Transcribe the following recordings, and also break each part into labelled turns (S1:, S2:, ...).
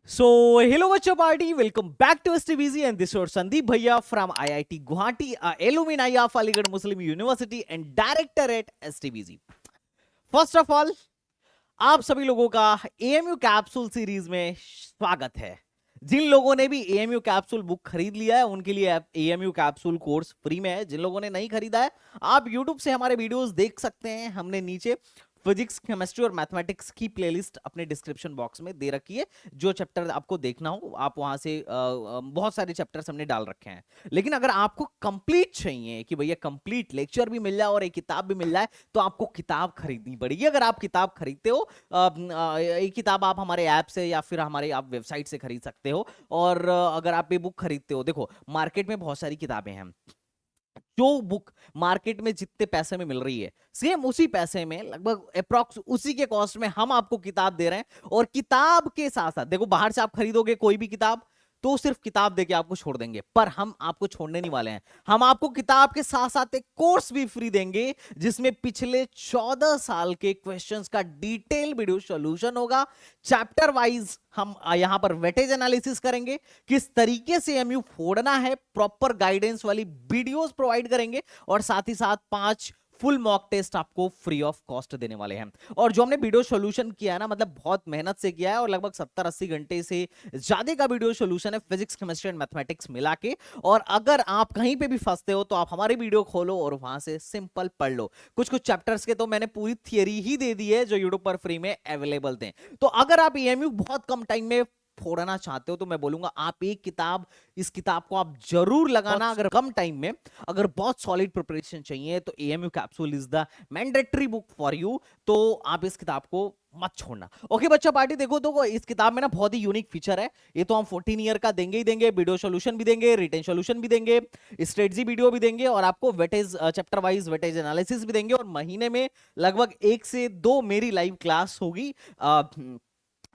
S1: So, hello, what's up, party? Welcome back to STBZ, and this is Sandeep Bhaiya from IIT Guwahati, a alumni of Aligarh Muslim University and director at STBZ. First of all, आप सभी लोगों का AMU capsule series में स्वागत है। जिन लोगों ने भी एएमयू कैप्सूल बुक खरीद लिया है उनके लिए एएमयू कैप्सूल कोर्स फ्री में है। जिन लोगों ने नहीं खरीदा है, आप यूट्यूब से हमारे वीडियोस देख सकते हैं। हमने नीचे फिजिक्स, केमिस्ट्री और मैथमेटिक्स की प्लेलिस्ट अपने डिस्क्रिप्शन बॉक्स में दे रखी है। जो चैप्टर आपको देखना हो आप वहां से बहुत सारे चैप्टर्स हमने डाल रखे हैं। लेकिन अगर आपको कंप्लीट चाहिए कि भैया कंप्लीट लेक्चर भी मिल जाए और एक किताब भी मिल जाए, तो आपको किताब खरीदनी पड़ेगी। अगर आप किताब खरीदते हो, एक किताब आप हमारे ऐप से या फिर हमारे आप वेबसाइट से खरीद सकते हो। और अगर आप ये बुक खरीदते हो, देखो मार्केट में बहुत सारी किताबें हैं। जो बुक मार्केट में जितने पैसे में मिल रही है, सेम उसी पैसे में, लगभग अप्रॉक्स उसी के कॉस्ट में हम आपको किताब दे रहे हैं। और किताब के साथ साथ देखो, बाहर से आप खरीदोगे कोई भी किताब तो सिर्फ किताब देके आपको छोड़ देंगे, पर हम आपको छोड़ने नहीं वाले हैं। हम आपको किताब के साथ साथ एक कोर्स भी फ्री देंगे जिसमें पिछले 14 साल के क्वेश्चंस का डिटेल वीडियो सॉल्यूशन होगा। चैप्टर वाइज हम यहां पर वेटेज एनालिसिस करेंगे, किस तरीके से एमयू फोड़ना है, प्रॉपर गाइडेंस वाली वीडियोस प्रोवाइड करेंगे, और साथ ही साथ 5 फुल मॉक टेस्ट आपको फ्री ऑफ कॉस्ट देने वाले हैं। और जो हमने वीडियो सॉल्यूशन किया है ना, मतलब बहुत मेहनत से किया है, और लगभग 70-80 घंटे से ज्यादा का वीडियो सॉल्यूशन है, फिजिक्स, केमिस्ट्री एंड मैथमेटिक्स मिला के। और अगर आप कहीं पे भी फंसते हो तो आप हमारी वीडियो खोलो और वहां से सिंपल पढ़ लो। कुछ कुछ चैप्टर्स के तो मैंने पूरी थियरी ही दे दी है जो यूट्यूब पर फ्री में अवेलेबल थे। तो अगर आप एएमयू बहुत कम टाइम में फोड़ना चाहते हो तो मैं बोलूंगा आप एक किताब, इस किताब को आप जरूर लगाना। अगर कम टाइम में, अगर बहुत सॉलिड प्रिपरेशन चाहिए, तो AMU capsule is the mandatory book for you. तो आप इस किताब को मत छोड़ना। ओके बच्चा पार्टी, देखो तो इस किताब में ना बहुत ही यूनिक फीचर है। ये तो हम 14 ईयर का देंगे ही देंगे, वीडियो सॉल्यूशन भी देंगे, रिटन सॉल्यूशन भी देंगे, स्ट्रेटजी वीडियो भी देंगे, और आपको weightage chapter wise weightage analysis भी देंगे। और महीने में लगभग 1 से 2 मेरी लाइव क्लास होगी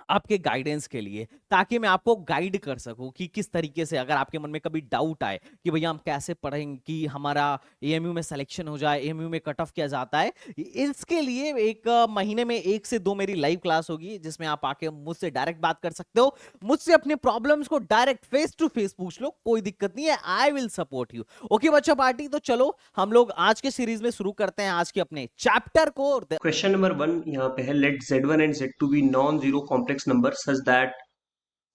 S1: आपके गाइडेंस के लिए, ताकि मैं आपको गाइड कर सकूं कि किस तरीके से, अगर आपके मन में कभी डाउट आए कि भैया हम कैसे पढ़ेंगे कि हमारा एएमयू में सिलेक्शन हो जाए, एएमयू में कट ऑफ किया जाता है, इसके लिए एक महीने में 1 से 2 मेरी लाइव क्लास होगी जिसमें आप आके मुझसे डायरेक्ट बात कर सकते हो। मुझसे अपने प्रॉब्लम्स को डायरेक्ट फेस टू फेस पूछ लो, कोई दिक्कत नहीं है, I will support you. Okay बच्चा पार्टी, तो चलो हम लोग आज के सीरीज में शुरू करते हैं आज के अपने चैप्टर को।
S2: क्वेश्चन नंबर 1 यहाँ पे है, let z1 and z2 be non zero complex number such that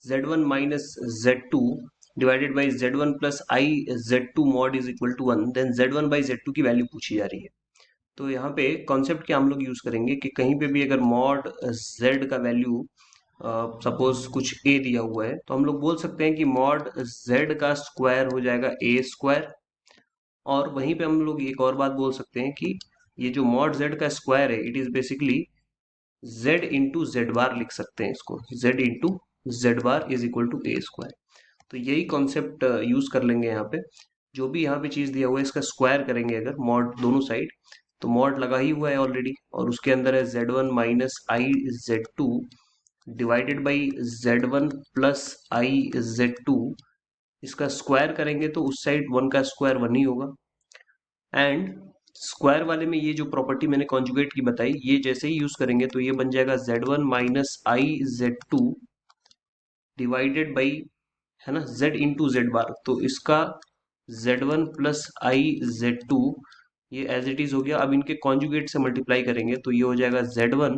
S2: z1 minus z2 divided by z1 plus i z2 mod is equal to 1, then z1 by z2 की value पूछी जा रही है। तो यहाँ पे कॉन्सेप्ट क्या हम लोग यूज करेंगे कि कहीं पे भी अगर मॉड z का वैल्यू सपोज कुछ a दिया हुआ है, तो हम लोग बोल सकते हैं कि मॉड z का स्क्वायर हो जाएगा a स्क्वायर। और वहीं पे हम लोग एक और बात बोल सकते हैं कि ये जो मॉड z का स्क्वायर है, it is basically z into z bar लिख सकते हैं इसको, z into z bar is equal to a square. तो यही कॉन्सेप्ट यूज कर लेंगे यहाँ पे। जो भी यहाँ पे चीज दिया हुआ है इसका स्क्वायर करेंगे अगर मॉड दोनों साइड, तो मॉड लगा ही हुआ है ऑलरेडी, और उसके अंदर है z1 minus I z2 divided by z1 plus I z2। इसका स्क्वायर करेंगे तो उस साइड 1 का स्क्वायर 1 ही होगा। एंड स्क्वायर वाले में ये जो प्रॉपर्टी मैंने कॉन्जुगेट की बताई, ये जैसे ही यूज करेंगे तो ये बन जाएगा z1 minus I z2 divided by, है ना, z इंटू जेड बार। तो इसका z1 प्लस आई z2 ये एज इट इज हो गया। अब इनके कॉन्जुगेट से मल्टीप्लाई करेंगे तो ये हो जाएगा z1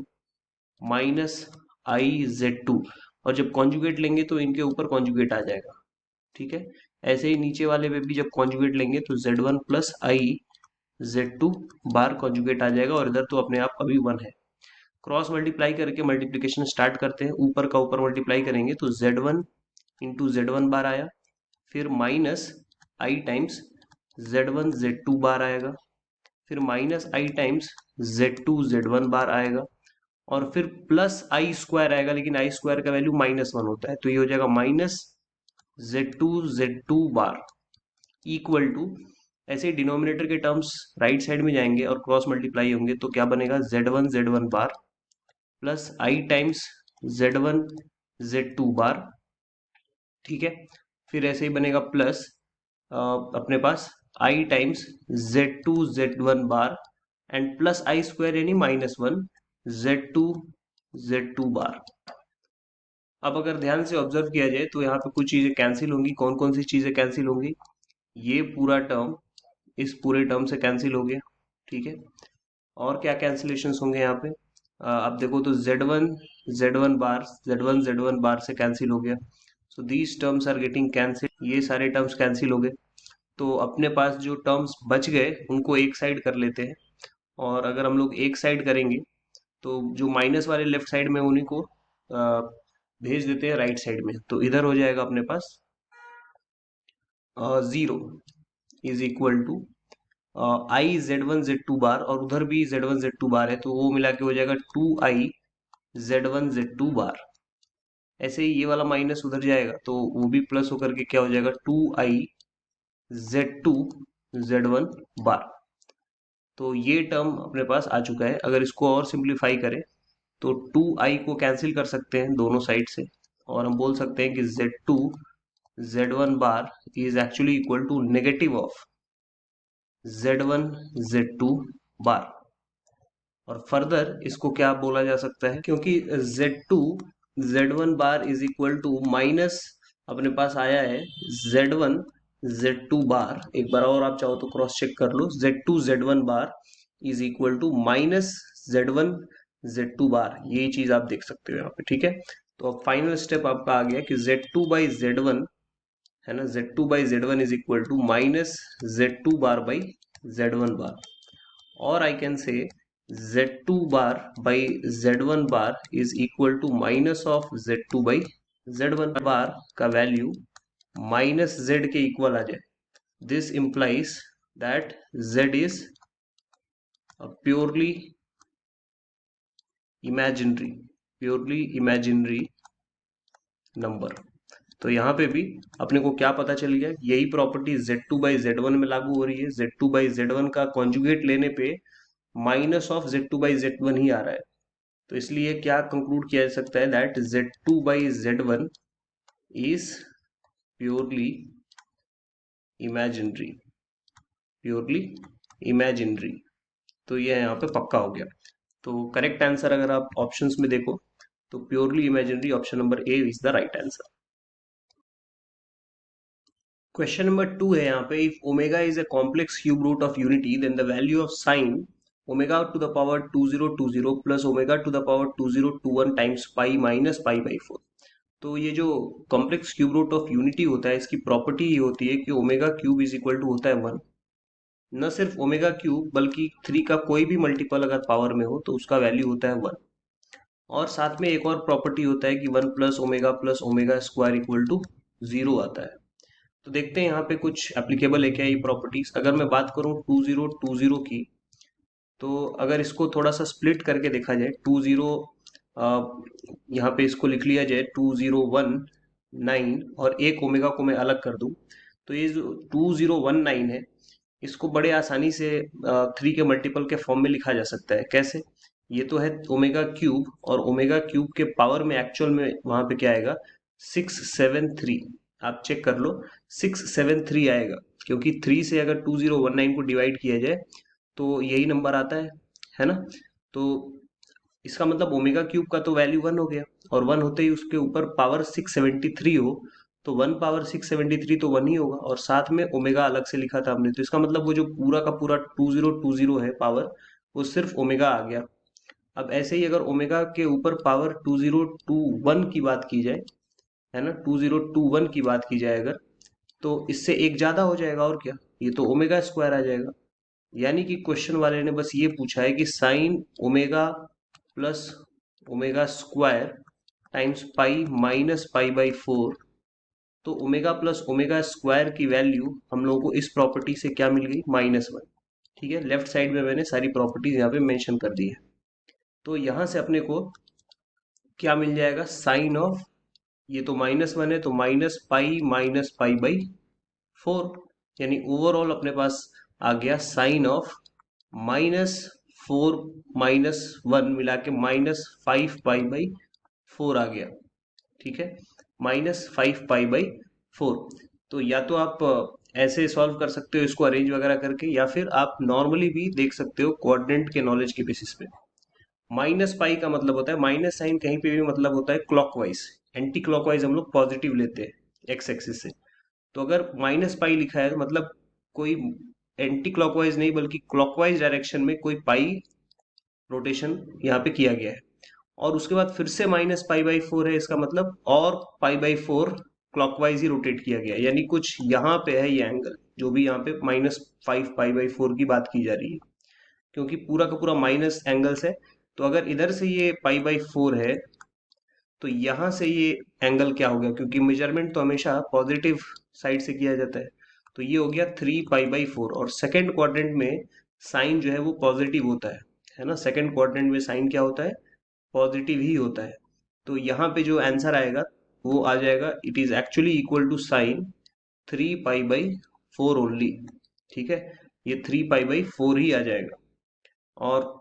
S2: माइनस आई z2, और जब कॉन्जुगेट लेंगे तो इनके ऊपर कॉन्जुगेट आ जाएगा। ठीक है, ऐसे ही नीचे वाले पे भी जब कॉन्जुगेट लेंगे तो z1 प्लस आई z2 बार कॉन्जुगेट आ जाएगा, और इधर तो अपने आप अभी 1 है। क्रॉस मल्टीप्लाई करके मल्टीप्लीकेशन स्टार्ट करते हैं, ऊपर का ऊपर मल्टीप्लाई करेंगे तो z1 इंटू z1 बार आया, फिर minus i times z1 z2 बार आएगा, फिर minus i times z2 z1 बार आएगा, और फिर प्लस आई स्क्वायर आएगा, लेकिन आई स्क्वायर का वैल्यू -1 होता है, तो ये हो जाएगा minus z2 bar equal to, ऐसे ही डिनोमिनेटर के टर्म्स राइट साइड में जाएंगे और क्रॉस मल्टीप्लाई होंगे तो क्या बनेगा, z1 bar plus i times z1 z2 बार। ठीक है, फिर ऐसे ही बनेगा प्लस अपने पास i times z2 z1 bar and plus i square यानी -1 z2 बार। अब अगर ध्यान से ऑब्जर्व किया जाए तो यहाँ पे कुछ चीजें कैंसिल होंगी। कौन कौन सी चीजें कैंसिल होंगी? ये पूरा टर्म इस पूरे टर्म से कैंसिल हो गया, ठीक है। और क्या कैंसिलेशंस होंगे यहाँ पे? अब देखो तो Z1 बार से कैंसिल हो गया। So these terms are getting cancel, ये सारे टर्म्स कैंसिल हो गए। तो अपने पास जो टर्म्स बच गए उनको एक साइड कर लेते हैं। और अगर हम लोग एक साइड करेंगे तो जो माइनस वाले लेफ्ट साइड में उन्हीं को भेज देते हैं राइट साइड में। तो इधर हो जाएगा अपने पास 0 is equal to I Z1 Z2 bar, और उधर भी Z1 Z2 बार है तो वो मिला के हो जाएगा 2I Z1 Z2 बार। ऐसे ही ये वाला माइनस उधर जाएगा तो वो भी प्लस होकर के क्या हो जाएगा 2I Z2 Z1 बार। तो ये टर्म अपने पास आ चुका है। अगर इसको और सिंप्लीफाई करें तो 2I को कैंसिल कर सकते हैं दोनों साइड से, और हम बोल सकते हैं कि Z2 Z1 bar is actually equal to negative of Z1 Z2 bar. और फर्दर इसको क्या बोला जा सकता है, क्योंकि Z2 Z1 bar is equal to minus अपने पास आया है Z1 Z2 बार। एक बार और आप चाहो तो क्रॉस चेक कर लो, Z2 Z1 bar is equal to minus Z1 Z2 bar. ये चीज आप देख सकते हो यहाँ पे, ठीक है। तो अब फाइनल स्टेप आपका आ गया कि Z2/Z1 है ना, Z2/Z1 is equal to minus Z2 बार/Z1 बार। और आई कैन से Z2 बार/Z1 बार is equal to minus of Z2/Z1 bar का वैल्यू माइनस Z के इक्वल आ जाए। This implies that Z is purely imaginary number. तो यहाँ पे भी अपने को क्या पता चल गया, यही प्रॉपर्टी Z2/Z1 में लागू हो रही है। Z2/Z1 का कॉन्जुगेट लेने पे माइनस ऑफ Z2/Z1 ही आ रहा है। तो इसलिए क्या कंक्लूड किया जा सकता है that Z2/Z1 is purely imaginary. तो ये यहाँ पे पक्का हो गया। तो करेक्ट आंसर अगर आप ऑप्शंस में देखो तो purely imaginary, option number a is the right answer. Question number 2 है यहाँ पे, if omega is a complex cube root of unity then the value of sine omega to the power 2020 plus omega to the power 2021 times pi minus पाई/4। तो ये जो complex cube root of unity होता है इसकी property ये होती है कि omega cube is equal to होता है 1। न सिर्फ ओमेगा क्यूब बल्कि 3 का कोई भी मल्टीपल अगर पावर में हो तो उसका वैल्यू होता है 1। और साथ में एक और प्रॉपर्टी होता है कि 1 plus omega square equal to 0 आता है। तो देखते हैं यहाँ पे कुछ एप्लीकेबल है क्या ये प्रॉपर्टीज। अगर मैं बात करूँ 2020 की, तो अगर इसको थोड़ा सा स्प्लिट करके देखा जाए 20 यहाँ पे इसको लिख लिया जाए 2019 और एक ओमेगा को मैं अलग कर दूं, तो ये जो 2019 है इसको बड़े आसानी से 3 के मल्टीपल के फॉर्म में लिखा जा सकता है। कैसे? ये तो है ओमेगा क्यूब, और ओमेगा क्यूब के पावर में एक्चुअल में वहां पे क्या आएगा 673। आप चेक कर लो 673 आएगा, क्योंकि 3 से अगर 2019 को डिवाइड किया जाए तो यही नंबर आता है ना। तो इसका मतलब ओमेगा क्यूब का तो वैल्यू 1 हो गया, और 1 होते ही उसके ऊपर पावर 673 हो तो 1 पावर 673 तो 1 ही होगा, और साथ में ओमेगा अलग से लिखा था हमने। तो इसका मतलब वो जो पूरा का पूरा 2020 है पावर, वो सिर्फ ओमेगा आ गया। अब ऐसे ही अगर ओमेगा के ऊपर पावर 2021 की बात की जाए, है ना, 2021 की बात की जाए अगर, तो इससे एक ज्यादा हो जाएगा, और क्या, ये तो ओमेगा स्क्वायर आ जाएगा। यानी कि क्वेश्चन वाले ने बस ये पूछा है कि sine omega plus omega square times pi minus पाई/4। तो ओमेगा प्लस ओमेगा स्क्वायर की वैल्यू हम लोगों को इस प्रॉपर्टी से क्या मिल गई -1। ठीक है, लेफ्ट साइड में मैंने सारी प्रॉपर्टीज यहाँ पे मेंशन कर दी है। तो यहाँ से अपने को क्या मिल जाएगा, साइन ऑफ, ये तो -1 है तो -पाई/4, यानी ओवरऑल अपने पास आ गया साइन ऑफ -4 -1 मिला के -5 पाई/4 आ गया। ठीक है, -5 पाई/4। तो या तो आप ऐसे सॉल्व कर सकते हो इसको अरेंज वगैरह करके, या फिर आप नॉर्मली भी देख सकते हो कोऑर्डिनेट के नॉलेज के बेसिस पे। माइनस पाई का मतलब होता है, माइनस साइन कहीं पे भी मतलब होता है क्लॉकवाइज, एंटी क्लॉकवाइज हम लोग पॉजिटिव लेते हैं एक्स एक्सिस से। तो अगर माइनस पाई लिखा है तो मतलब कोई एंटी क्लॉकवाइज नहीं बल्कि क्लॉकवाइज डायरेक्शन में कोई पाई रोटेशन यहाँ पे किया गया है। और उसके बाद फिर से माइनस पाई बाई फोर है, इसका मतलब और पाई by four clockwise he rotate किया गया है, यानी कुछ यहाँ पे है ये एंगल जो भी यहाँ पे -5 पाई बाई फोर की बात की जा रही है, क्योंकि पूरा का पूरा माइनस एंगल्स है। तो अगर इधर से ये पाई बाई फोर है तो यहाँ से ये एंगल क्या हो गया, क्योंकि मेजरमेंट तो हमेशा पॉजिटिव साइड से किया जाता है। तो ये हो गया 3 पाई बाई फोर, और सेकेंड क्वाड्रेंट में साइन जो है वो पॉजिटिव होता है ना। सेकेंड क्वाड्रेंट में साइन क्या होता है, पॉजिटिव ही होता है। तो यहाँ पे जो आंसर आएगा वो आ जाएगा, it is actually equal to sine 3 pi by four only. ठीक है, ये 3 पाई बाई फोर ही आ जाएगा। और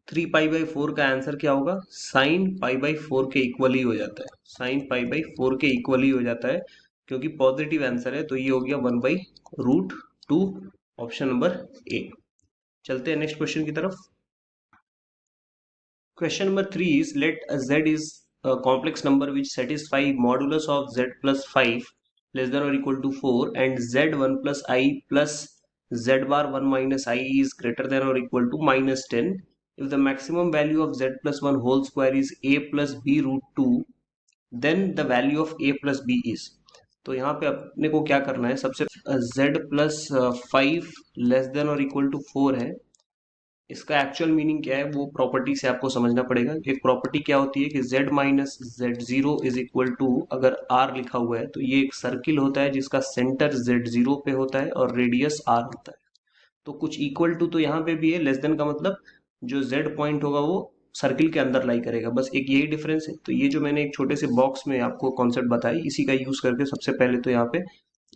S2: 3 पाई बाई फोर का आंसर क्या होगा, साइन पाई बाई फोर के इक्वल ही हो जाता है, साइन पाई बाई फोर के इक्वल ही हो जाता है, क्योंकि पॉजिटिव आंसर है। तो ये हो गया 1/√2, ऑप्शन नंबर ए। चलते हैं नेक्स्ट क्वेश्चन की तरफ। Question number 3 is, let z is a complex number which satisfy modulus of z plus 5 less than or equal to 4, and z1 plus I plus z bar 1 minus I is greater than or equal to -10 if the maximum value of z plus 1 whole square is a plus b root 2, then the value of a plus b is। तो यहाँ पे अपने को क्या करना है, सबसे z plus 5 less than और इक्वल टू 4 है। इसका एक्चुअल मीनिंग क्या है वो प्रॉपर्टी से आपको समझना पड़ेगा। एक प्रॉपर्टी क्या होती है कि z minus z0 is equal to, अगर r लिखा हुआ है तो ये एक सर्किल होता है जिसका सेंटर z0 पे होता है और रेडियस r होता है। तो कुछ इक्वल टू तो यहाँ पे भी है, लेस देन का मतलब जो z पॉइंट होगा वो सर्किल के अंदर लाई करेगा, बस एक यही डिफरेंस है। तो ये जो मैंने एक छोटे से बॉक्स में आपको कॉन्सेप्ट बताई, इसी का यूज करके सबसे पहले तो यहाँ पे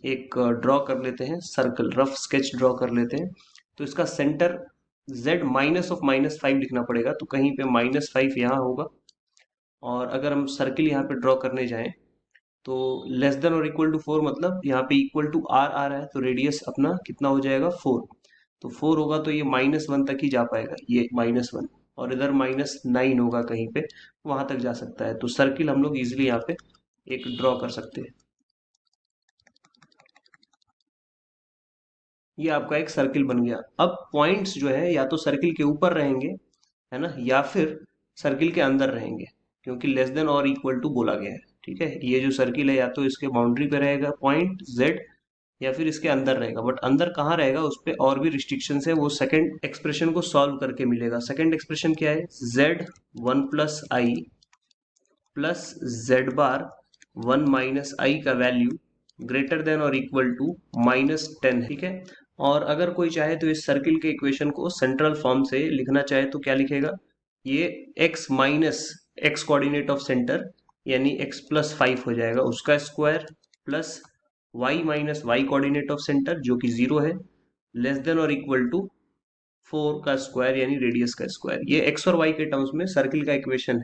S2: एक ड्रॉ कर लेते हैं सर्कल, रफ स्केच ड्रॉ कर लेते हैं। तो इसका सेंटर z माइनस ऑफ -5 लिखना पड़ेगा, तो कहीं पे -5 यहाँ होगा। और अगर हम सर्किल यहाँ पे ड्रॉ करने जाएं तो लेस देन और इक्वल टू 4, मतलब यहाँ पे इक्वल टू r आ रहा है, तो रेडियस अपना कितना हो जाएगा 4। तो 4 होगा तो ये -1 तक ही जा पाएगा, ये -1, और इधर -9 होगा कहीं पे, वहां तक जा सकता है। तो सर्किल हम लोग इजिली यहाँ पे एक ड्रॉ कर सकते हैं। ये आपका एक सर्किल बन गया। अब पॉइंट्स जो है या तो सर्किल के ऊपर रहेंगे, है ना, या फिर सर्किल के अंदर रहेंगे, क्योंकि लेस देन और इक्वल टू बोला गया है। ठीक है, ये जो सर्किल है या तो इसके बाउंड्री पे रहेगा पॉइंट z, या फिर इसके अंदर रहेगा। बट अंदर कहाँ रहेगा उस पर और भी रिस्ट्रिक्शन है, वो सेकंड एक्सप्रेशन को सॉल्व करके मिलेगा। सेकंड एक्सप्रेशन क्या है, z1 प्लस आई प्लस z बार 1 माइनस आई का वैल्यू ग्रेटर देन और इक्वल टू -10 है। ठीक है, और अगर कोई चाहे तो इस सर्किल के इक्वेशन को सेंट्रल फॉर्म से लिखना चाहे तो क्या लिखेगा, ये x minus x coordinate of centre यानी x प्लस 5 हो जाएगा, उसका square plus y minus y coordinate of centre जो कि 0 है, लेस देन और इक्वल टू 4 का स्क्वायर यानी रेडियस का स्क्वायर। ये x और y के टर्म्स में सर्किल का इक्वेशन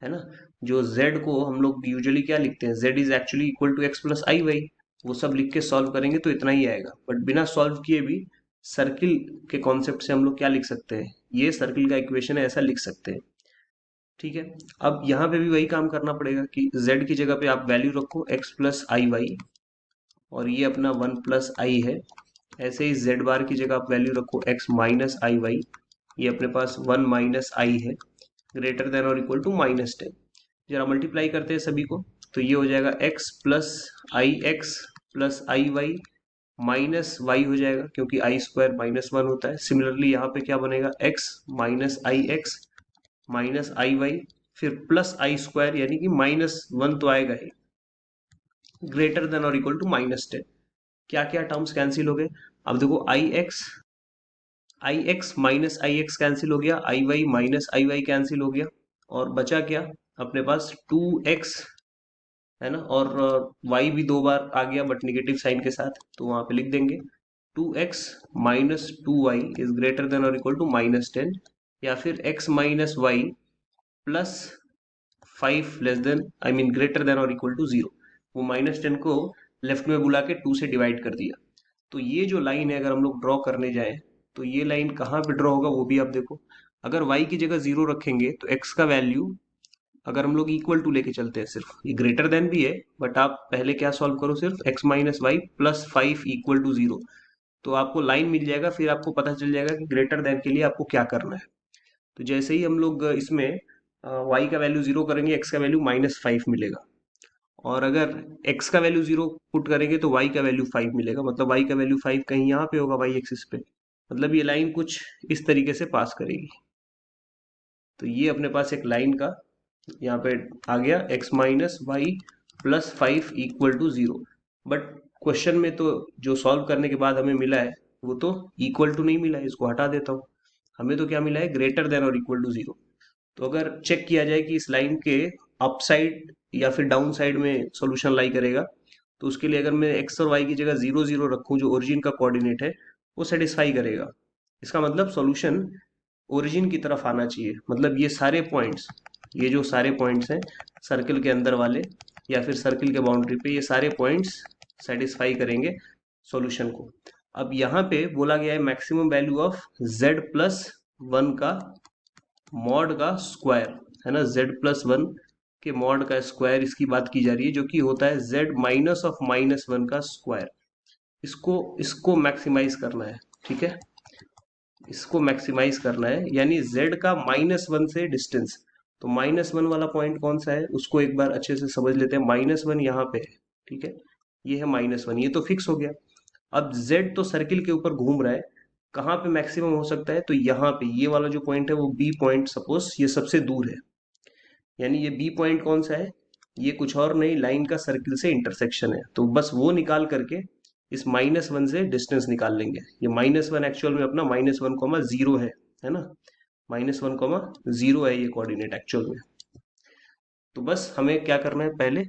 S2: है ना। जो z को हम लोग यूजुअली क्या लिखते हैं, z is actually equal to x plus i y, वो सब लिख के सॉल्व करेंगे तो इतना ही आएगा। बट बिना सॉल्व किए भी सर्किल के कॉन्सेप्ट से हम लोग क्या लिख सकते हैं, ये सर्किल का इक्वेशन है, ऐसा लिख सकते हैं। ठीक है, अब यहाँ पे भी वही काम करना पड़ेगा कि z की जगह पे आप वैल्यू रखो एक्स प्लस आई वाई, और ये अपना 1 प्लस आई है। ऐसे ही z बार की जगह आप वैल्यू रखो एक्स माइनस आई वाई, ये अपने पास 1 माइनस आई है, ग्रेटर देन और इक्वल टू -10। जरा मल्टीप्लाई करते हैं सभी को, तो ये हो जाएगा x plus i x plus i Y minus Y हो जाएगा, क्योंकि आई स्क्वायर -1 होता है। सिमिलरली यहाँ पे क्या बनेगा, x minus i x minus i Y, फिर प्लस आई स्क्वायर यानी कि -1 तो आएगा ही, ग्रेटर देन और इक्वल टू -10। क्या क्या टर्म्स कैंसिल हो गए, अब देखो आई x minus i x cancel हो गया, आई Y minus i Y cancel हो गया, और बचा क्या अपने पास 2x, है ना, और y भी 2 बार आ गया बट निगेटिव साइन के साथ, तो वहां पे लिख देंगे 2x minus 2y is greater than और इक्वल टू -10, या फिर x minus y plus 5 less than I mean greater than और इक्वल टू 0। वो -10 को लेफ्ट में बुला के 2 से डिवाइड कर दिया। तो ये जो लाइन है अगर हम लोग ड्रॉ करने जाए तो ये लाइन कहाँ पे ड्रॉ होगा वो भी आप देखो। अगर y की जगह 0 रखेंगे तो x का वैल्यू अगर हम लोग इक्वल टू लेके चलते हैं, सिर्फ ये ग्रेटर देन भी है, बट आप पहले क्या सॉल्व करो, सिर्फ x minus y plus 5 equal to 0, तो आपको लाइन मिल जाएगा, फिर आपको पता चल जाएगा कि ग्रेटर देन के लिए आपको क्या करना है। तो जैसे ही हम लोग इसमें y का वैल्यू 0 करेंगे, x का वैल्यू -5 मिलेगा, और अगर x का वैल्यू 0 पुट करेंगे तो y का वैल्यू 5 मिलेगा, मतलब y का वैल्यू 5 कहीं यहाँ पे होगा y एक्सिस पे, मतलब ये लाइन कुछ इस तरीके से पास करेगी। तो ये अपने पास एक लाइन का यहाँ पे आ गया x minus y plus 5 equal to 0। But question में तो जो सॉल्व करने के बाद हमें मिला है वो तो इक्वल टू नहीं मिला है, इसको हटा देता हूँ। हमें तो क्या मिला है, ग्रेटर देन और इक्वल टू 0। तो अगर चेक किया जाए कि इस लाइन के अप साइड या फिर डाउन साइड में सॉल्यूशन लाई करेगा, तो उसके लिए अगर मैं x और y की जगह 0 0 रखूं, जो ओरिजिन का कोऑर्डिनेट है, वो सेटिस्फाई करेगा। इसका मतलब सॉल्यूशन ओरिजिन की तरफ आना चाहिए, मतलब ये सारे पॉइंट्स, ये जो सारे पॉइंट्स हैं सर्किल के अंदर वाले या फिर सर्किल के बाउंड्री पे, ये सारे पॉइंट्स सेटिस्फाई करेंगे सॉल्यूशन को। अब यहाँ पे बोला गया है maximum value of z plus 1 का मॉड का स्क्वायर, है ना, z प्लस 1 के मॉड का स्क्वायर, इसकी बात की जा रही है, जो कि होता है z माइनस ऑफ -1 का स्क्वायर। इसको इसको मैक्सिमाइज करना है, ठीक है, इसको मैक्सिमाइज करना है, यानी z का -1 से डिस्टेंस। तो -1 वाला पॉइंट कौन सा है, उसको एक बार अच्छे से समझ लेते हैं। -1 यहाँ पे है, ठीक है, ये है -1, ये तो फिक्स हो गया। अब z तो सर्किल के ऊपर घूम रहा है, कहाँ पे मैक्सिमम हो सकता है, तो यहाँ पे ये वाला जो पॉइंट है वो b पॉइंट, सपोज ये सबसे दूर है, यानी ये b पॉइंट कौन सा है, ये कुछ और नहीं, लाइन का सर्किल से इंटरसेक्शन है। तो बस वो निकाल करके इस -1 से डिस्टेंस निकाल लेंगे। ये -1 एक्चुअल में अपना -1, 0 है ना, -1, 0 है ये कोऑर्डिनेट एक्चुअल में। तो बस हमें क्या करना है, पहले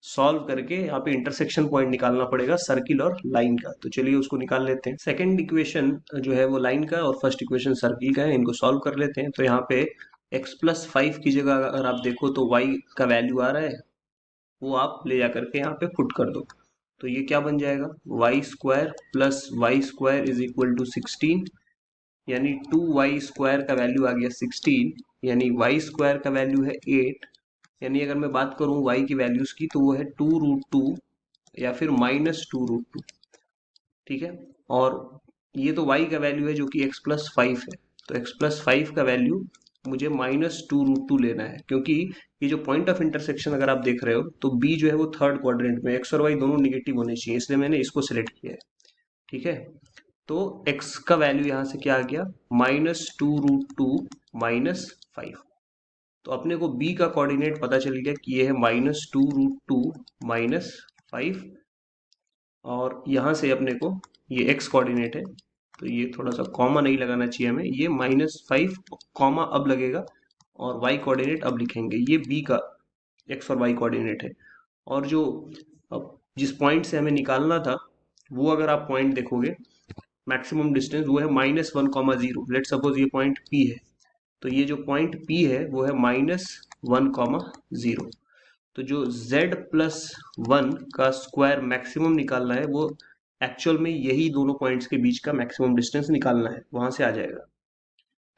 S2: सॉल्व करके यहाँ पे इंटरसेक्शन पॉइंट निकालना पड़ेगा सर्किल और लाइन का। तो चलिए उसको निकाल लेते हैं। सेकंड इक्वेशन जो है वो लाइन का और फर्स्ट इक्वेशन सर्किल का है, इनको सॉल्व कर लेते हैं। तो यहाँ पे x प्लस 5 की जगह अगर आप देखो तो y का वैल्यू आ रहा है, वो आप ले जा करके यहाँ पे पुट कर दो। तो ये क्या बन जाएगा, y square plus y square is equal to 16, यानी 2y स्क्वायर का वैल्यू आ गया 16, यानी y स्क्वायर का वैल्यू है 8, यानी अगर मैं बात करूं y की वैल्यूज की तो वो है 2√2 या फिर -2√2, ठीक है। और ये तो y का वैल्यू है जो कि x प्लस 5 है, तो x प्लस 5 का वैल्यू मुझे -2√2 लेना है, क्योंकि ये जो पॉइंट ऑफ इंटरसेक्शन अगर आप देख रहे हो तो b जो है वो थर्ड क्वाड्रेंट में, x और y दोनों निगेटिव होने चाहिए, इसलिए मैंने इसको सिलेक्ट किया है, ठीक है। तो x का वैल्यू यहाँ से क्या आ गया, -2√2 -5। तो अपने को b का कोऑर्डिनेट पता चल गया कि ये है -2√2 -5, और यहाँ से अपने को ये x कोऑर्डिनेट है, तो ये थोड़ा सा कॉमा नहीं लगाना चाहिए हमें, ये -5 कॉमा अब लगेगा, और y कोऑर्डिनेट अब लिखेंगे, ये b का x और y कोऑर्डिनेट है। और जो अब जिस पॉइंट से हमें निकालना था, वो अगर आप पॉइंट देखोगे मैक्सिमम डिस्टेंस वो है -1, 0। लेट सपोज ये पॉइंट P है, तो ये जो पॉइंट P है वो है -1, 0। तो जो z प्लस 1 का स्क्वायर मैक्सिमम निकालना है, वो एक्चुअल में यही दोनों पॉइंट्स के बीच का मैक्सिमम डिस्टेंस निकालना है, वहां से आ जाएगा।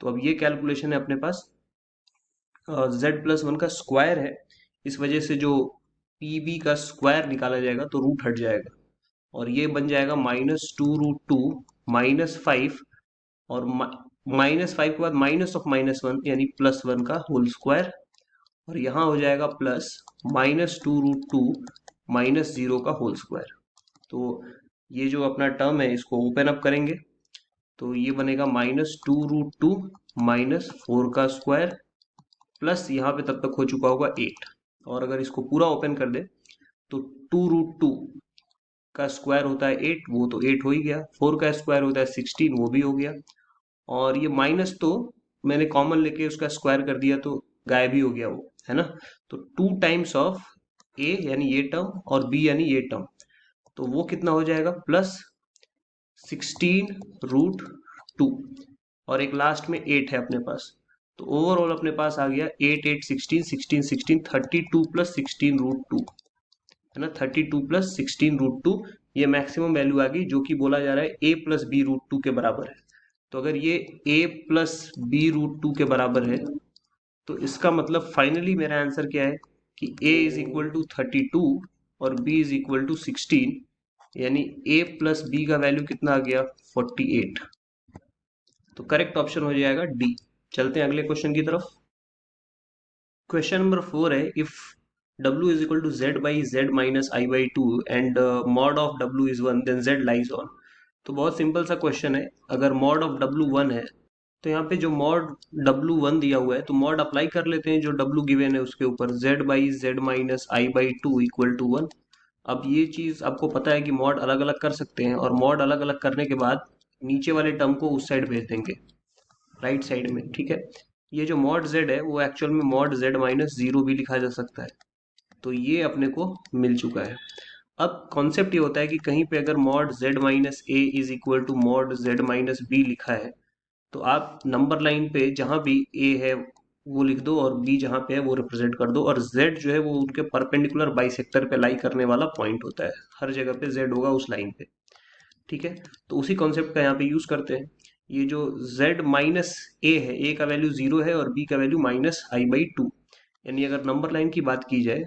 S2: तो अब ये कैलकुलेशन है अपने पास, z प्लस 1 का स्क्वायर है, इस वजह से जो pb का स्क्वायर निकाला जाएगा तो रूट हट जाएगा, और ये बन जाएगा -2√2 -5, और -5 के बाद -1 यानी +1 का होल स्क्वायर, और यहाँ हो जाएगा प्लस -2√2 -0 का होल स्क्वायर। तो ये जो अपना टर्म है इसको ओपन अप करेंगे, तो ये बनेगा -2√2 -4 का स्क्वायर, प्लस यहाँ पे तब तक हो चुका होगा 8, और अगर इसको पूरा ओपन कर दे तो 2√2 का स्क्वायर होता है 8, वो तो 8 हो ही गया, 4 का स्क्वायर होता है 16, वो भी हो गया, और ये माइनस तो मैंने कॉमन लेके उसका स्क्वायर कर दिया तो गायब ही हो गया वो, है ना। तो 2 टाइम्स ऑफ a यानी ये टर्म और b यानी ये टर्म, तो वो कितना हो जाएगा, +16√2, और एक लास्ट में 8 है अपने पास। तो ओवरऑल अपने पास आ गया 8 8 16 16 16 32 + 16√2, है ना, 32 + 16√2, ये मैक्सिमम वैल्यू आ गई, जो कि बोला जा रहा है a + b√2 के बराबर है। तो अगर ये a + b√2 के बराबर है, तो इसका मतलब फाइनली मेरा आंसर क्या है कि a इज इक्वल टू 32 और b इज इक्वल टू 16, यानी a प्लस b का वैल्यू कितना आ गया 48। तो करेक्ट ऑप्शन हो जाएगा डी। चलते हैं अगले क्वेश्चन की तरफ। क्वेश्चन नंबर 4 है, if w is equal to z by z minus i by two and mod of w is 1 then z lies on. तो बहुत सिंपल सा क्वेश्चन है। अगर मॉड ऑफ w 1 है तो यहाँ पे जो मॉड w1 दिया हुआ है तो मॉड अप्लाई कर लेते हैं जो w गिवन है उसके ऊपर, z by z minus i by two equal to 1। अब ये चीज आपको पता है कि मॉड अलग अलग कर सकते हैं, और मॉड अलग अलग करने के बाद नीचे वाले टर्म को उस साइड भेज देंगे, राइट साइड में, ठीक है। ये जो मॉड z है वो एक्चुअल में मॉड z माइनस जीरो भी लिखा जा सकता है। तो ये अपने को मिल चुका है। अब कॉन्सेप्ट ये होता है कि कहीं पे अगर mod z minus A is equal to mod z minus B लिखा है तो आप नंबर लाइन पे जहां भी a है वो लिख दो और b जहां पे है वो रिप्रेजेंट कर दो, और z जो है वो उनके परपेंडिकुलर बाइसेक्टर पे लाई करने वाला पॉइंट होता है। हर जगह पे z होगा उस लाइन पे, ठीक है। तो उसी कॉन्सेप्ट का यहाँ पे यूज करते हैं। ये जो z माइनस ए है, a का वैल्यू 0 है और b का value minus i by to, यानी अगर नंबर लाइन की बात की जाए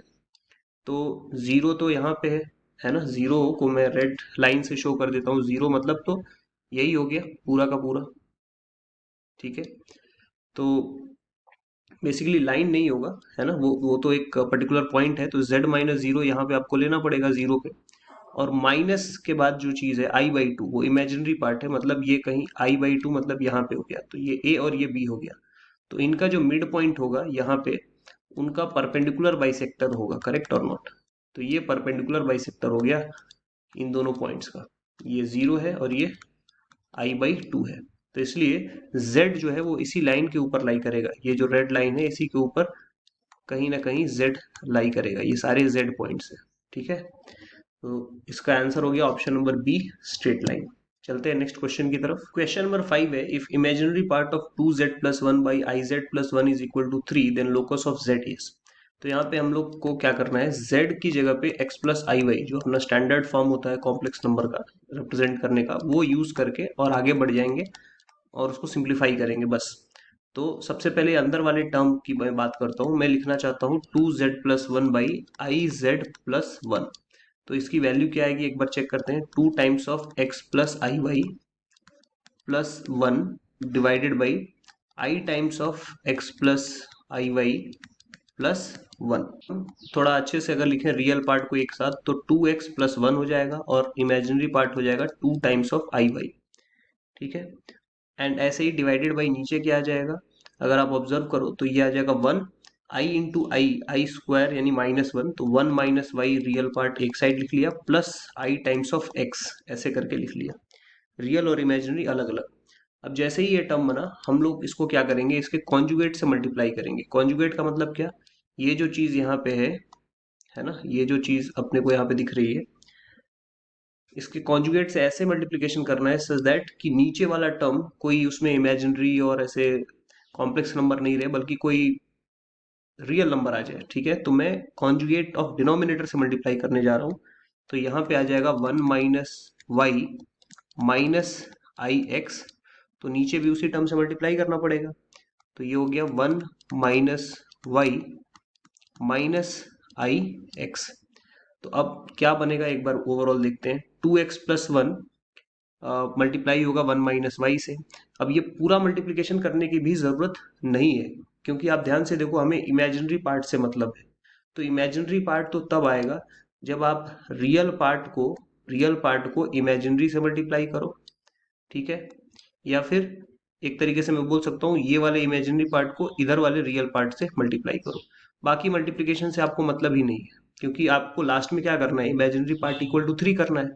S2: तो 0 तो यहाँ पे है ना। 0 को मैं रेड लाइन से शो कर देता हूँ। 0 मतलब तो यही हो गया पूरा का पूरा, ठीक है। तो बेसिकली लाइन नहीं होगा, है ना, वो तो एक पर्टिकुलर पॉइंट है। तो z माइनस जीरो यहाँ पे आपको लेना पड़ेगा 0 पे, और माइनस के बाद जो चीज है आई बाई टू वो इमेजिनरी पार्ट है, मतलब ये कहीं आई बाई टू मतलब यहाँ पे हो गया, तो ये a और ये b हो गया। तो इनका जो मिड पॉइंट होगा यहाँ पे उनका परपेंडिकुलर बाइसेक्टर होगा, करेक्ट और नॉट। तो ये परपेंडिकुलर बाइसेक्टर हो गया इन दोनों पॉइंट्स का, ये 0 है और ये आई बाई टू है। तो इसलिए z जो है वो इसी लाइन के ऊपर लाई करेगा, ये जो रेड लाइन है इसी के ऊपर कहीं ना कहीं z लाई करेगा, ये सारे z पॉइंट्स है, ठीक है। तो इसका आंसर हो गया option number B, straight line. चलते हैं नेक्स्ट क्वेश्चन की तरफ। क्वेश्चन नंबर 5 है, if imaginary part of 2z plus one by i z plus one is equal to 3 then locus of z is. तो यहाँ पे हम लोग को क्या करना है, z की जगह पे x प्लस आई वाई जो अपना स्टैंडर्ड फॉर्म होता है कॉम्प्लेक्स नंबर का रिप्रेजेंट करने का, वो यूज करके और आगे बढ़ जाएंगे और उसको सिंप्लीफाई करेंगे बस। तो सबसे पहले अंदर वाले टर्म की मैं बात करता हूँ। मैं लिखना चाहता हूँ 2z plus one by i z plus one. तो इसकी वैल्यू क्या आएगी एक बार चेक करते हैं। 2 times of x plus i y plus one divided by i times of x plus i y plus one. थोड़ा अच्छे से अगर लिखें रियल पार्ट को एक साथ तो 2x प्लस वन हो जाएगा और इमेजिनरी पार्ट हो जाएगा 2 टाइम्स ऑफ आई वाई, ठीक है। एंड ऐसे ही डिवाइडेड बाई नीचे क्या आ जाएगा, अगर आप ऑब्जर्व करो तो ये आ जाएगा 1 आई इंटू आई स्क्वायर यानी माइनस वन, तो 1 माइनस वाई रियल पार्ट एक साइड लिख लिया plus i times of x ऐसे करके लिख लिया, रियल और इमेजिनरी अलग अलग। अब जैसे ही ये टर्म बना हम लोग इसको क्या करेंगे, इसके कॉन्जुगेट से मल्टीप्लाई करेंगे। कॉन्जुगेट का मतलब क्या, ये जो चीज यहाँ पे है ना, ये जो चीज अपने को यहाँ पे दिख रही है इसके कॉन्जुगेट से ऐसे मल्टीप्लिकेशन करना है सच दैट कि नीचे वाला टर्म कोई उसमें इमेजिनरी और ऐसे कॉम्प्लेक्स नंबर नहीं रहे बल्कि कोई रियल नंबर आ जाए, ठीक है। तो मैं कॉन्जुगेट ऑफ डिनोमिनेटर से मल्टीप्लाई करने जा रहा हूँ। तो यहाँ पे आ जाएगा 1 minus Y minus i x, तो नीचे भी उसी टर्म से मल्टीप्लाई करना पड़ेगा। तो ये हो गया 1 minus Y minus i x. तो अब क्या बनेगा एक बार ओवरऑल देखते हैं। 2x प्लस वन मल्टीप्लाई होगा 1 माइनस वाई से। अब ये पूरा मल्टीप्लिकेशन करने की भी जरूरत नहीं है क्योंकि आप ध्यान से देखो हमें इमेजिनरी पार्ट से मतलब है। तो इमेजिनरी पार्ट तो तब आएगा जब आप रियल पार्ट को इमेजिनरी से मल्टीप्लाई करो, ठीक है। या फिर एक तरीके से मैं बोल सकता हूँ ये वाले इमेजिनरी पार्ट को इधर वाले रियल पार्ट से मल्टीप्लाई करो। बाकी मल्टीप्लिकेशन से आपको मतलब ही नहीं है क्योंकि आपको लास्ट में क्या करना है, इमेजिनरी पार्ट इक्वल टू 3 करना है।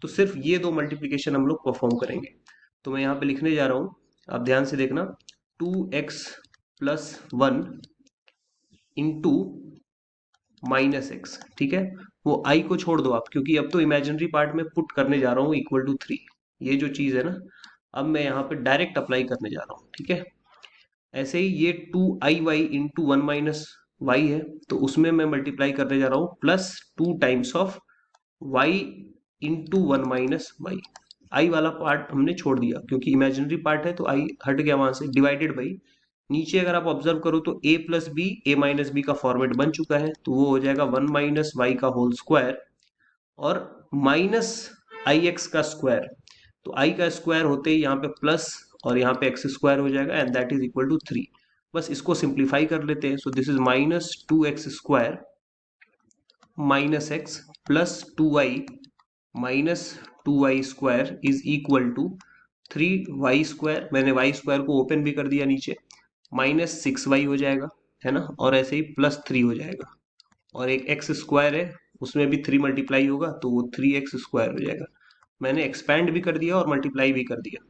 S2: तो सिर्फ ये दो मल्टीप्लिकेशन हम लोग परफॉर्म करेंगे। तो मैं यहाँ पे लिखने जा रहा हूँ, आप ध्यान से देखना, 2x plus one into minus x, ठीक है। वो आई को छोड़ दो आप क्योंकि अब तो इमेजिनरी पार्ट में पुट करने जा रहा हूँ इक्वल टू 3। ये जो चीज है ना अब मैं यहाँ पे डायरेक्ट अप्लाई करने जा रहा हूँ, ठीक है। ऐसे ही ये 2i y into one minus y है तो उसमें मैं मल्टीप्लाई करने जा रहा हूँ plus 2 times of y into one minus y. I वाला पार्ट हमने छोड़ दिया क्योंकि इमेजिनरी पार्ट है तो आई हट गया वहां से, डिवाइडेड बाई नीचे अगर आप ऑब्जर्व करो तो a plus B A minus B का फॉर्मेट बन चुका है, तो वो हो जाएगा 1 माइनस वाई का होल स्क्वायर और माइनस आई एक्स का स्क्वायर। तो आई का स्क्वायर होते ही यहाँ पे प्लस और यहाँ पे एक्स स्क्वायर हो जाएगा and that is equal to 3। बस इसको सिंप्लीफाई कर लेते हैं। So this is minus 2x square minus x plus 2y minus 2y square is equal to 3y square. मैंने y स्क्वायर को ओपन भी कर दिया नीचे, माइनस 6y हो जाएगा, है ना, और ऐसे ही प्लस 3 हो जाएगा। और एक एक्स स्क्वायर है, उसमें भी 3 मल्टीप्लाई होगा तो वो 3x स्क्वायर हो जाएगा। मैंने एक्सपैंड भी कर दिया और मल्टीप्लाई भी कर दिया।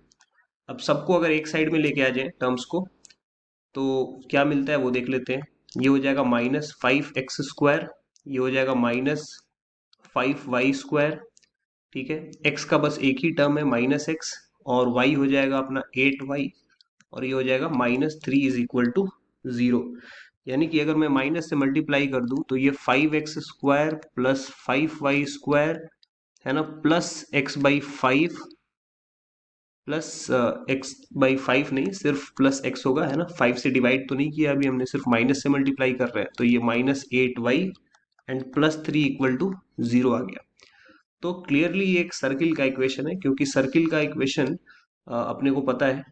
S2: अब सबको अगर एक साइड में लेके आ जाए टर्म्स को, तो क्या मिलता है वो देख लेते हैं। ये हो जाएगा माइनस 5x स्क्वायर, ये हो जाएगा माइनस 5y स्क्वायर। ठीक है, x का बस एक ही टर्म है माइनस एक्स, और y हो जाएगा अपना 8y, और ये हो जाएगा माइनस 3 इज इक्वल टू 0। यानी कि अगर मैं माइनस से मल्टीप्लाई कर दूं तो ये 5x square plus 5y square, है ना, plus x by 5 plus x by 5 नहीं, सिर्फ प्लस x होगा, है ना, 5 से डिवाइड तो नहीं किया अभी हमने, सिर्फ माइनस से मल्टीप्लाई कर रहे हैं, तो ये minus 8y and plus 3 equal to 0 आ गया। तो क्लियरली ये एक सर्किल का इक्वेशन है, क्योंकि सर्किल का इक्वेशन अपने को पता है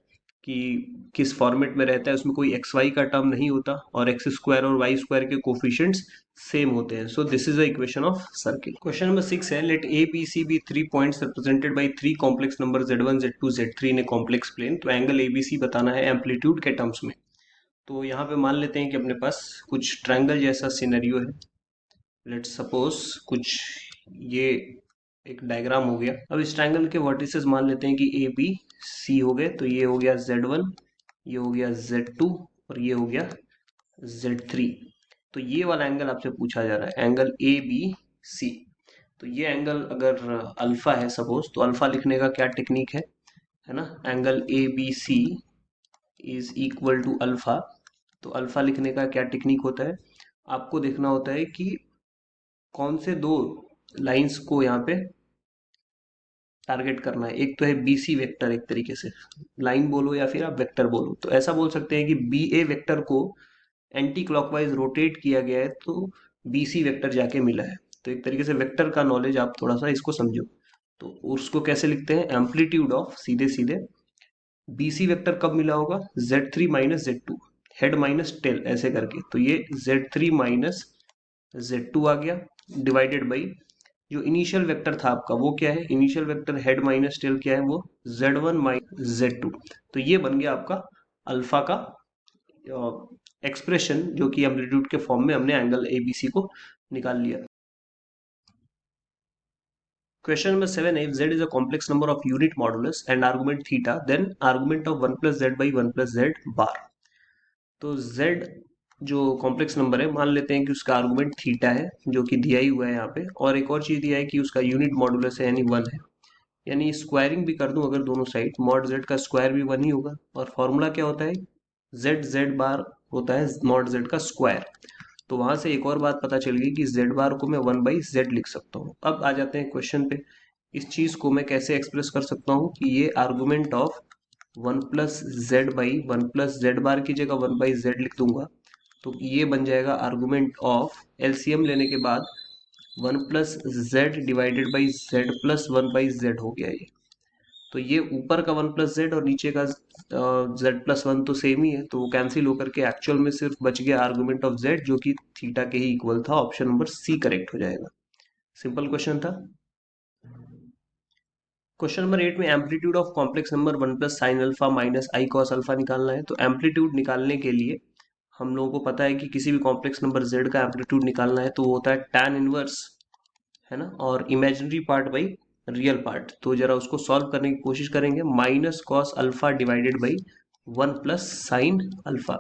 S2: कि किस फॉर्मेट में रहता है, उसमें कोई एक्स वाई का टर्म नहीं होता और एक्स स्क्वायर और वाई स्क्वायर के कोफिशिएंट्स सेम होते हैं। So this is the equation of circle. Question number 6 है, let A B C be 3 points represented by 3 complex number z1 z2 z3 in a complex plane. तो angle A B C बताना है amplitude के terms में। तो यहाँ पे मान लेते हैं कि अपने पास कुछ ट्रायंगल जैसा सिनेरियो है। लेट्स सपोज कुछ ये एक डायग्राम हो गया। अब इस ट्रायंगल के वर्टिसेस मान लेते हैं कि ए बी सी हो गए, तो ये हो गया z1, ये हो गया z2 और ये हो गया z3। तो ये वाला एंगल आपसे पूछा जा रहा है, एंगल ए बी सी। तो ये एंगल अगर अल्फा है सपोज, तो अल्फा लिखने का क्या टेक्निक है ना, angle A B C is equal to alpha. तो अल्फा लिखने का क्या टेक्निक होता है, आपको देखना होता है कि कौन से दो लाइंस को यहाँ पे टारगेट करना है। एक तो है बी सी वेक्टर, एक तरीके से लाइन बोलो या फिर आप वेक्टर बोलो, तो ऐसा बोल सकते हैं कि बी ए वेक्टर को एंटी क्लॉकवाइज रोटेट किया गया है तो बी सी वेक्टर जाके मिला है। तो एक तरीके से वेक्टर का नॉलेज आप थोड़ा सा इसको समझो। तो उसको कैसे लिखते हैं, एम्पलीट्यूड ऑफ, सीधे सीधे बी सी वेक्टर कब मिला होगा, z3 minus z2, head minus tell ऐसे करके। तो ये z3 माइनस z2 आ गया, डिवाइडेड बाई जो इनिशियल वेक्टर था आपका वो क्या है, initial vector head minus tell क्या है, वो z1 माइनस z2। तो ये बन गया आपका अल्फा का एक्सप्रेशन, जो कि एम्पलीट्यूड के फॉर्म में हमने एंगल एबीसी को निकाल लिया। क्वेश्चन नंबर 7 है, if z is a complex number of unit modulus and argument theta, then argument of 1 plus z by 1 plus z bar। तो z जो कॉम्प्लेक्स नंबर है, मान लेते हैं कि उसका आर्गुमेंट थीटा है जो कि दिया ही हुआ है यहाँ पे, और एक और चीज दिया है कि उसका यूनिट मॉडुलस है यानी 1 है। यानी स्क्वायरिंग भी कर दूं अगर दोनों साइड, मॉड z का स्क्वायर भी 1 ही होगा। और फॉर्मूला क्या होता है, z बार होता है मॉड z का स्क्वायर। तो वहां से एक और बात पता चल गई कि z बार को मैं 1 बाई z लिख सकता हूँ। अब आ जाते हैं क्वेश्चन पे, इस चीज को मैं कैसे एक्सप्रेस कर सकता हूँ कि ये argument of 1 plus z by 1 plus z bar की जगह 1 बाई जेड लिख दूंगा, तो ये बन जाएगा आर्गुमेंट ऑफ, एलसीएम लेने के बाद 1 plus Z divided by Z plus 1 by Z हो गया ये। तो ये ऊपर का 1 प्लस जेड और नीचे का जेड प्लस 1 तो सेम ही है, तो वो कैंसिल होकर के एक्चुअल में सिर्फ बच गया आर्गुमेंट ऑफ जेड जो कि थीटा के ही इक्वल था। ऑप्शन नंबर सी करेक्ट हो जाएगा। सिंपल क्वेश्चन था। क्वेश्चन नंबर 8 में amplitude of complex number 1 plus sine alpha minus I cos alpha निकालना है। तो एम्पलीट्यूड निकालने के लिए हम लोगों को पता है कि किसी भी कॉम्प्लेक्स नंबर z का एम्पलीट्यूड निकालना है तो वो होता है tan इनवर्स, है ना, और imaginary part by real part. तो जरा उसको सॉल्व करने की कोशिश करेंगे, minus cos alpha divided by 1 plus sine alpha.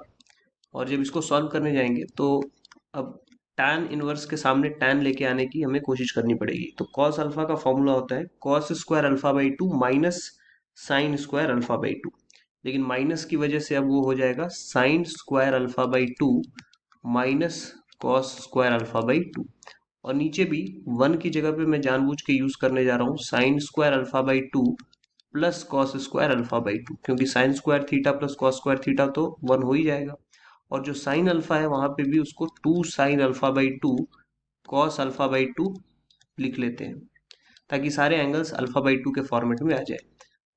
S2: और जब इसको सॉल्व करने जाएंगे तो अब tan इनवर्स के सामने tan लेके आने की हमें कोशिश करनी पड़ेगी। तो cos अल्फा का फॉर्मूला होता है cos square alpha by 2 minus sign square alpha by 2। लेकिन माइनस की वजह से अब वो हो जाएगा sign square alpha by 2 minus cos square alpha by 2। और नीचे भी 1 की जगह पे मैं जानबूझ के यूज करने जा रहा हूँ sine square alpha by 2 plus cos square alpha by two, क्योंकि sine square theta plus cos square theta तो 1 हो ही जाएगा। और जो साइन अल्फा है वहां पे भी उसको 2 sine alpha by to cos alpha by to लिख लेते हैं, ताकि सारे एंगल्स अल्फा बाई टू के फॉर्मेट में आ जाए।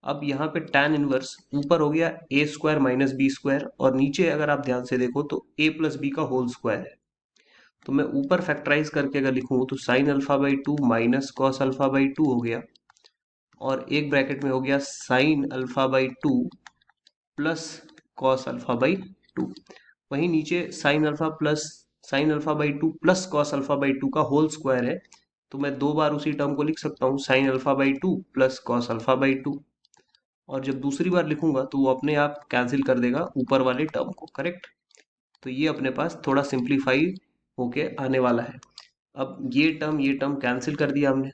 S2: अब यहाँ पे tan इनवर्स ऊपर हो गया ए स्क्वायर माइनस बी स्क्वायर, और नीचे अगर आप ध्यान से देखो तो ए प्लस बी का होल स्क्वायर है। तो मैं ऊपर फैक्टराइज करके अगर लिखूँ तो sine alpha by two minus cos alpha by to हो गया, और एक ब्रैकेट में हो गया sine alpha by two plus cos alpha by to. वहीं नीचे sine alpha by two plus cos alpha by to का होल स्क्वायर है, तो मैं दो बार उसी टर्म को लिख सकता हूँ, sine alpha by two plus cos alpha by to. और जब दूसरी बार लिखूंगा तो वो अपने आप कैंसिल कर देगा ऊपर वाले टर्म को, करेक्ट। तो ये अपने पास थोड़ा सिंप्लीफाई होके आने वाला है। अब ये टर्म कैंसिल कर दिया हमने,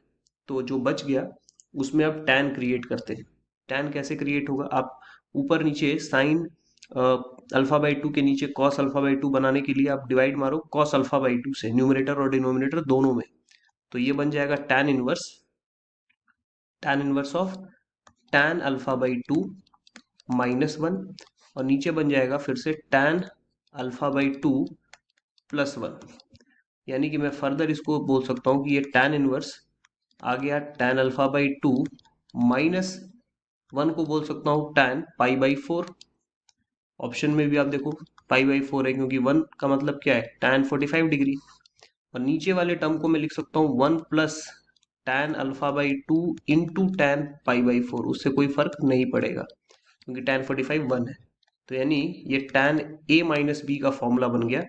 S2: तो जो बच गया उसमें अब tan क्रिएट करते हैं। tan कैसे क्रिएट होगा, आप ऊपर नीचे साइन अल्फा बाई टू के नीचे कॉस अल्फा बाई टू बनाने के लिए आप डिवाइड मारो कॉस अल्फा बाई टू से, न्यूमरेटर और डिनोमिनेटर दोनों में। तो ये बन जाएगा tan inverse of tan alpha by two minus one, और नीचे बन जाएगा फिर से tan alpha by two plus one. यानी कि मैं फर्दर इसको बोल सकता हूँ कि ये tan इनवर्स आ गया tan alpha by two minus one को बोल सकता हूँ tan pi by four. Option में भी आप देखो पाई बाई फोर है, क्योंकि वन का मतलब क्या है tan 45 डिग्री। और नीचे वाले टर्म को मैं लिख सकता हूँ one plus tan alpha by two into tan pi by four, उससे कोई फर्क नहीं पड़ेगा क्योंकि tan 45 वन है। तो यानी ये tan a माइनस बी का फॉर्मूला बन गया।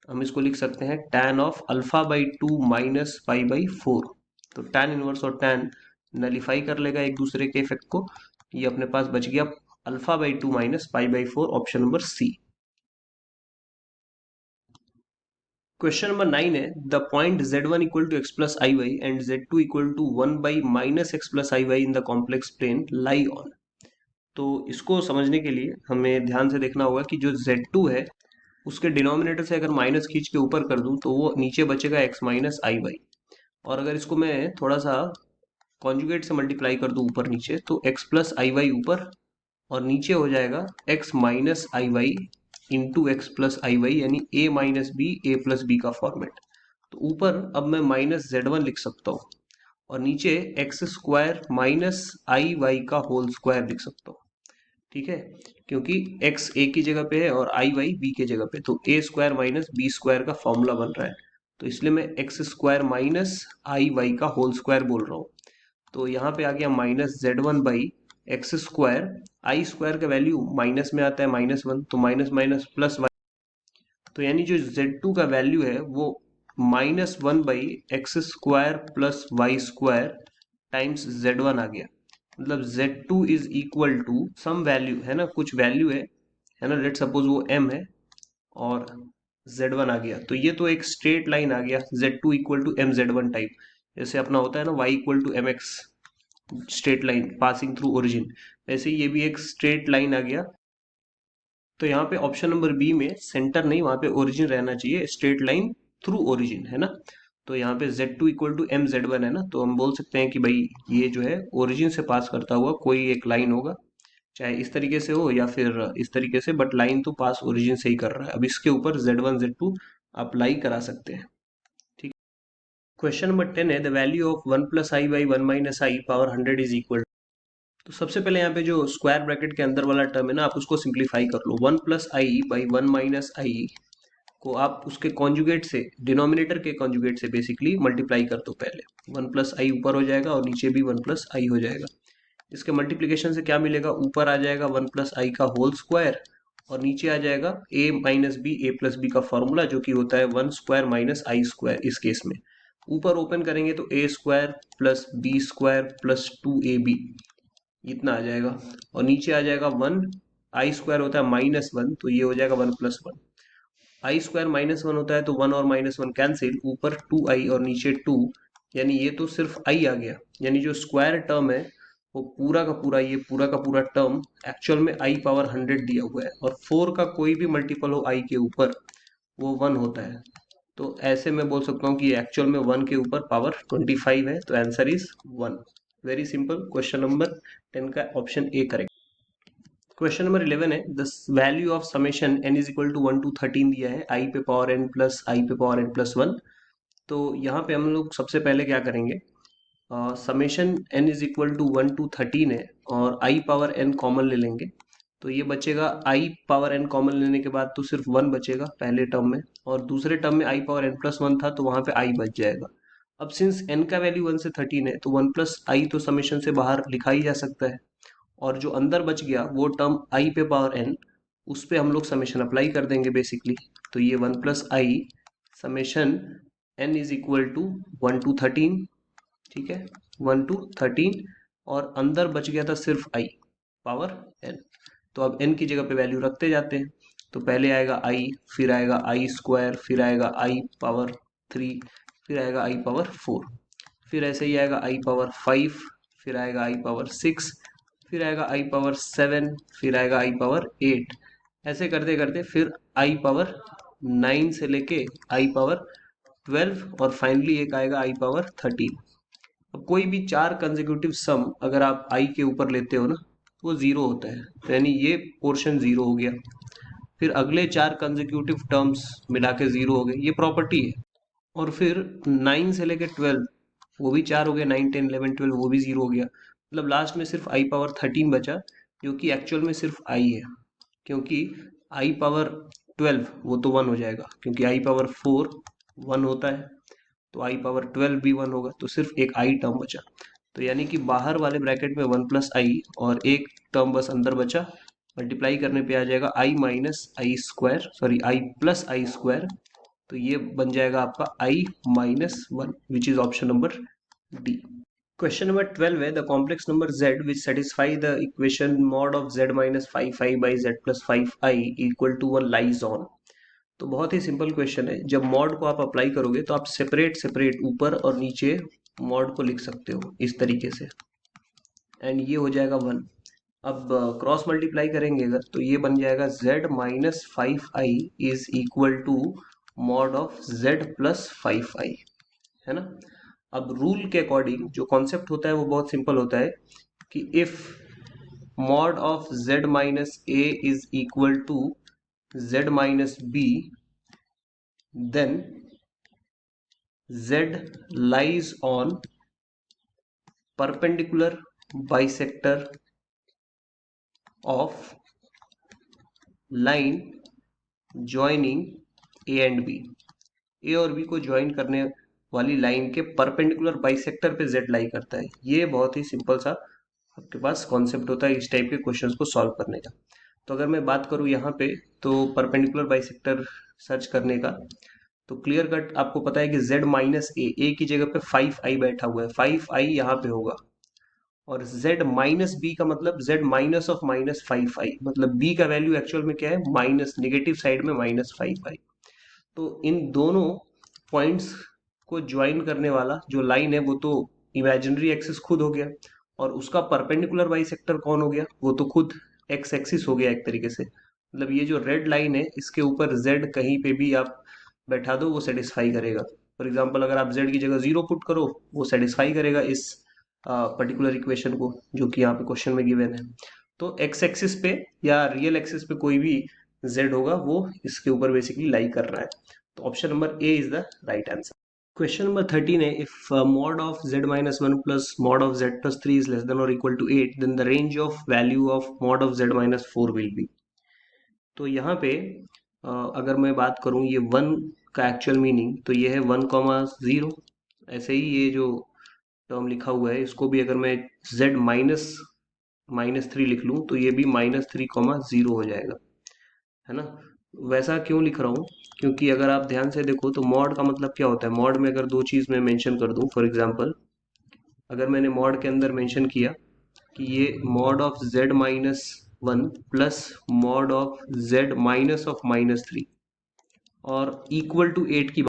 S2: हम इसको लिख सकते हैं tan of alpha by two minus pi by four. तो tan इनवर्स और tan नलीफाई कर लेगा एक दूसरे के इफेक्ट को। ये अपने पास बच गया alpha by two minus pi by four, option number C. Question number 9 है the point z1 equal to x plus i y and z2 equal to one by minus x plus i y in the complex plane lie on. तो इसको समझने के लिए हमें ध्यान से देखना होगा कि जो z2 है उसके डिनोमिनेटर से अगर माइनस खींच के ऊपर कर दूं तो वो नीचे बचेगा x माइनस आई वाई। और अगर इसको मैं थोड़ा सा कॉन्जुगेट से मल्टीप्लाई कर दूं ऊपर नीचे तो x प्लस आई वाई ऊपर, और नीचे हो जाएगा x minus i y into x plus i y, यानी a minus B A plus B का फॉर्मेट। तो ऊपर अब मैं माइनस z1 लिख सकता हूँ, और नीचे x square minus i y का होल स्क्वायर लिख सकता हूँ, ठीक है। क्योंकि x a की जगह पे है और आई वाई b की जगह पे, तो a square minus B square का फॉर्मूला बन रहा है। तो इसलिए मैं x square minus i y का होल स्क्वायर बोल रहा हूँ। तो यहाँ पे आ गया minus z1 by x square, i square का वैल्यू माइनस में आता है माइनस वन, तो माइनस माइनस प्लस वन। तो यानी जो z2 का वैल्यू है वो minus one by x square plus y square times z1 आ गया। मतलब z2 is equal to some value है ना, कुछ वैल्यू है ना, लेट सपोज वो m है और z1 आ गया। तो ये तो एक स्ट्रेट लाइन आ गया z2 equal to M z1 type, जैसे अपना होता है ना y equal to mx straight line passing through origin, वैसे ये भी एक स्ट्रेट लाइन आ गया। तो यहाँ पे ऑप्शन नंबर बी में सेंटर नहीं, वहां पे ओरिजिन रहना चाहिए, स्ट्रेट लाइन थ्रू ओरिजिन है ना। तो यहाँ पे z2 equal to M z1 है ना, तो हम बोल सकते हैं कि भाई ये जो है ओरिजिन से पास करता हुआ कोई एक लाइन होगा, चाहे इस तरीके से हो या फिर इस तरीके से, बट लाइन तो पास ओरिजिन से ही कर रहा है। अब इसके ऊपर z1 z2 अप्लाई करा सकते हैं, ठीक। क्वेश्चन नंबर 10 है the value of one plus i by one minus i power 100 is equal. तो सबसे पहले यहाँ पे जो स्क्वायर ब्रैकेट के अंदर वाला टर्म है ना, आप उसको सिंप्लीफाई कर लो। One plus i by one minus i को आप उसके कॉन्जुगेट से, डिनोमिनेटर के कॉन्जुगेट से बेसिकली मल्टीप्लाई कर दो पहले। वन प्लस आई ऊपर हो जाएगा और नीचे भी वन प्लस आई हो जाएगा। इसके मल्टीप्लीकेशन से क्या मिलेगा, ऊपर आ जाएगा वन प्लस आई का होल स्क्वायर, और नीचे आ जाएगा a minus B A plus B का फॉर्मूला, जो कि होता है one square minus i square. इस केस में ऊपर ओपन करेंगे तो a square plus b square plus two a b इतना आ जाएगा, और नीचे आ जाएगा वन, आई स्क्वायर होता है माइनस वन, तो ये हो जाएगा वन प्लस वन। आई स्क्वायर माइनस वन होता है तो वन और माइनस वन कैंसिल, ऊपर टू आई और नीचे टू, यानी ये तो सिर्फ आई आ गया। यानी जो स्क्वायर टर्म है वो पूरा का पूरा, ये पूरा का पूरा टर्म एक्चुअल में आई पावर 100 दिया हुआ है, और 4 का कोई भी मल्टीपल हो आई के ऊपर वो 1 होता है। तो ऐसे मैं बोल सकता हूँ कि एक्चुअल में 1 के ऊपर पावर 25 है, तो answer is 1। Very simple, question number 10 का option A correct. Question number 11 है, the value of summation n is equal to 1 to 13 दिया है, i पे पावर n प्लस i पे पावर n प्लस 1। तो यहाँ पे हम लोग सबसे पहले क्या करेंगे, summation n is equal to 1 to 13 है और i पावर n कॉमन ले लेंगे। तो ये बचेगा i पावर n कॉमन लेने के बाद तो सिर्फ 1 बचेगा पहले टर्म में, और दूसरे टर्म में i पावर n प्लस 1 था तो वहाँ पे i बच जाएगा। अब सिंस n का वैल्यू 1 से 13 है तो 1 प्लस i तो समेशन से बाहर लिखा ही जा सकता है, और जो अंदर बच गया वो टर्म i पे पावर n, उस पे हम लोग समेशन अप्लाई कर देंगे बेसिकली। तो ये 1 plus i summation n is equal to 1 to 13, ठीक है, 1 to 13, और अंदर बच गया था सिर्फ i पावर n। तो अब n की जगह पे वैल्यू रखते जाते हैं। तो पहले आएगा i, फिर आएगा i स्क्वायर, फिर आएगा i पावर 3, फिर आएगा i पावर 4, फिर ऐसे ही आएगा i पावर 5, फिर आएगा i पावर 6, फिर आएगा i पावर 7, फिर आएगा i पावर 8। ऐसे करते करते फिर i पावर 9 से लेके i पावर 12, और फाइनली एक आएगा i पावर 13। अब कोई भी चार कंसेक्यूटिव सम अगर आप i के ऊपर लेते हो ना तो वो जीरो होता है, तो यानी ये पोर्शन जीरो हो गया। फिर अगले चार कंसेक्यूटिव टर्म्स मिला के जीरो हो गए, ये प्रॉपर्टी है। और फिर 9 से लेके 12 वो भी चार हो गया, 9 10 11 12 वो भी जीरो हो गया। मतलब लास्ट में सिर्फ i पावर 13 बचा, जो कि एक्चुअल में सिर्फ i है, क्योंकि i पावर 12 वो तो 1 हो जाएगा, क्योंकि i पावर 4 1 होता है, तो i पावर 12 भी 1 होगा, तो सिर्फ एक i टर्म बचा। तो यानी कि बाहर वाले ब्रैकेट में 1 प्लस आई और एक टर्म बस अंदर बचा, मल्टीप्लाई करने पे आ जाएगा i minus i square, sorry i plus i square. तो ये बन जाएगा आपका i minus 1, which is option number D. Question number 12 है, the complex number z which satisfy the equation mod of z minus 5i by z plus 5i equal to 1 lies on. तो बहुत ही simple question है, जब mod को आप apply करोगे तो आप सेपरेट सेपरेट ऊपर और नीचे मॉड को लिख सकते हो इस तरीके से, एंड ये हो जाएगा 1। अब क्रॉस मल्टीप्लाई करेंगे अगर तो ये बन जाएगा z minus 5i is equal to mod of z plus 5i, है ना। अब रूल के अकॉर्डिंग जो कॉन्सेप्ट होता है वो बहुत सिंपल होता है कि if mod of z minus a is equal to z minus b, then z lies on perpendicular bisector of line joining a and b। a और b को ज्वाइन करने वाली लाइन के परपेंडिकुलर बाइसेक्टर पे z लाई करता है। ये बहुत ही सिंपल सा आपके पास कॉन्सेप्ट होता है इस टाइप के क्वेश्चंस को सॉल्व करने का। तो अगर मैं बात करूं यहाँ पे तो परपेंडिकुलर बाइसेक्टर सर्च करने का, तो क्लियर कट आपको पता है कि z माइनस ए की जगह पे 5i बैठा हुआ है, 5i यहाँ पे होगा, और z माइनस बी का मतलब z minus of minus 5i, मतलब b का वैल्यू एक्चुअल में क्या है, माइनस, नेगेटिव साइड में माइनस 5i। तो इन दोनों पॉइंट्स को ज्वाइन करने वाला जो लाइन है वो तो इमेजिनरी एक्सिस खुद हो गया, और उसका परपेंडिकुलर बाइसेक्टर कौन हो गया, वो तो खुद एक्स एक्सिस हो गया एक तरीके से। मतलब ये जो रेड लाइन है इसके ऊपर z कहीं पे भी आप बैठा दो वो सेटिस्फाई करेगा। फॉर एग्जाम्पल अगर आप z की जगह 0 पुट करो वो सेटिस्फाई करेगा इस पर्टिकुलर इक्वेशन को जो कि यहाँ पे क्वेश्चन में गिवन है। तो एक्स एक्सिस पे या रियल एक्सिस पे कोई भी z होगा वो इसके ऊपर बेसिकली लाई कर रहा है। तो option number a is the right answer. Question number 13 है, if mod of z minus 1 plus mod of z plus 3 is less than और equal to 8, then the range of value of mod of z minus 4 will be. तो यहाँ पे अगर मैं बात करूँ ये 1 का एक्चुअल मीनिंग, तो ये है 1,0। ऐसे ही ये जो टर्म लिखा हुआ है इसको भी अगर मैं z माइनस 3 लिख लूँ तो ये भी -3,0 हो जाएगा, है ना। वैसा क्यों लिख रहा हूँ, क्योंकि अगर आप ध्यान से देखो तो मॉड का मतलब क्या होता है। मॉड में अगर दो चीज़ मैं मेंशन कर दूँ, फॉर एग्जांपल अगर मैंने मॉड के अंदर मेंशन किया कि ये mod of z minus 1 plus mod of z minus of -3 और इक्वल टू 8 की,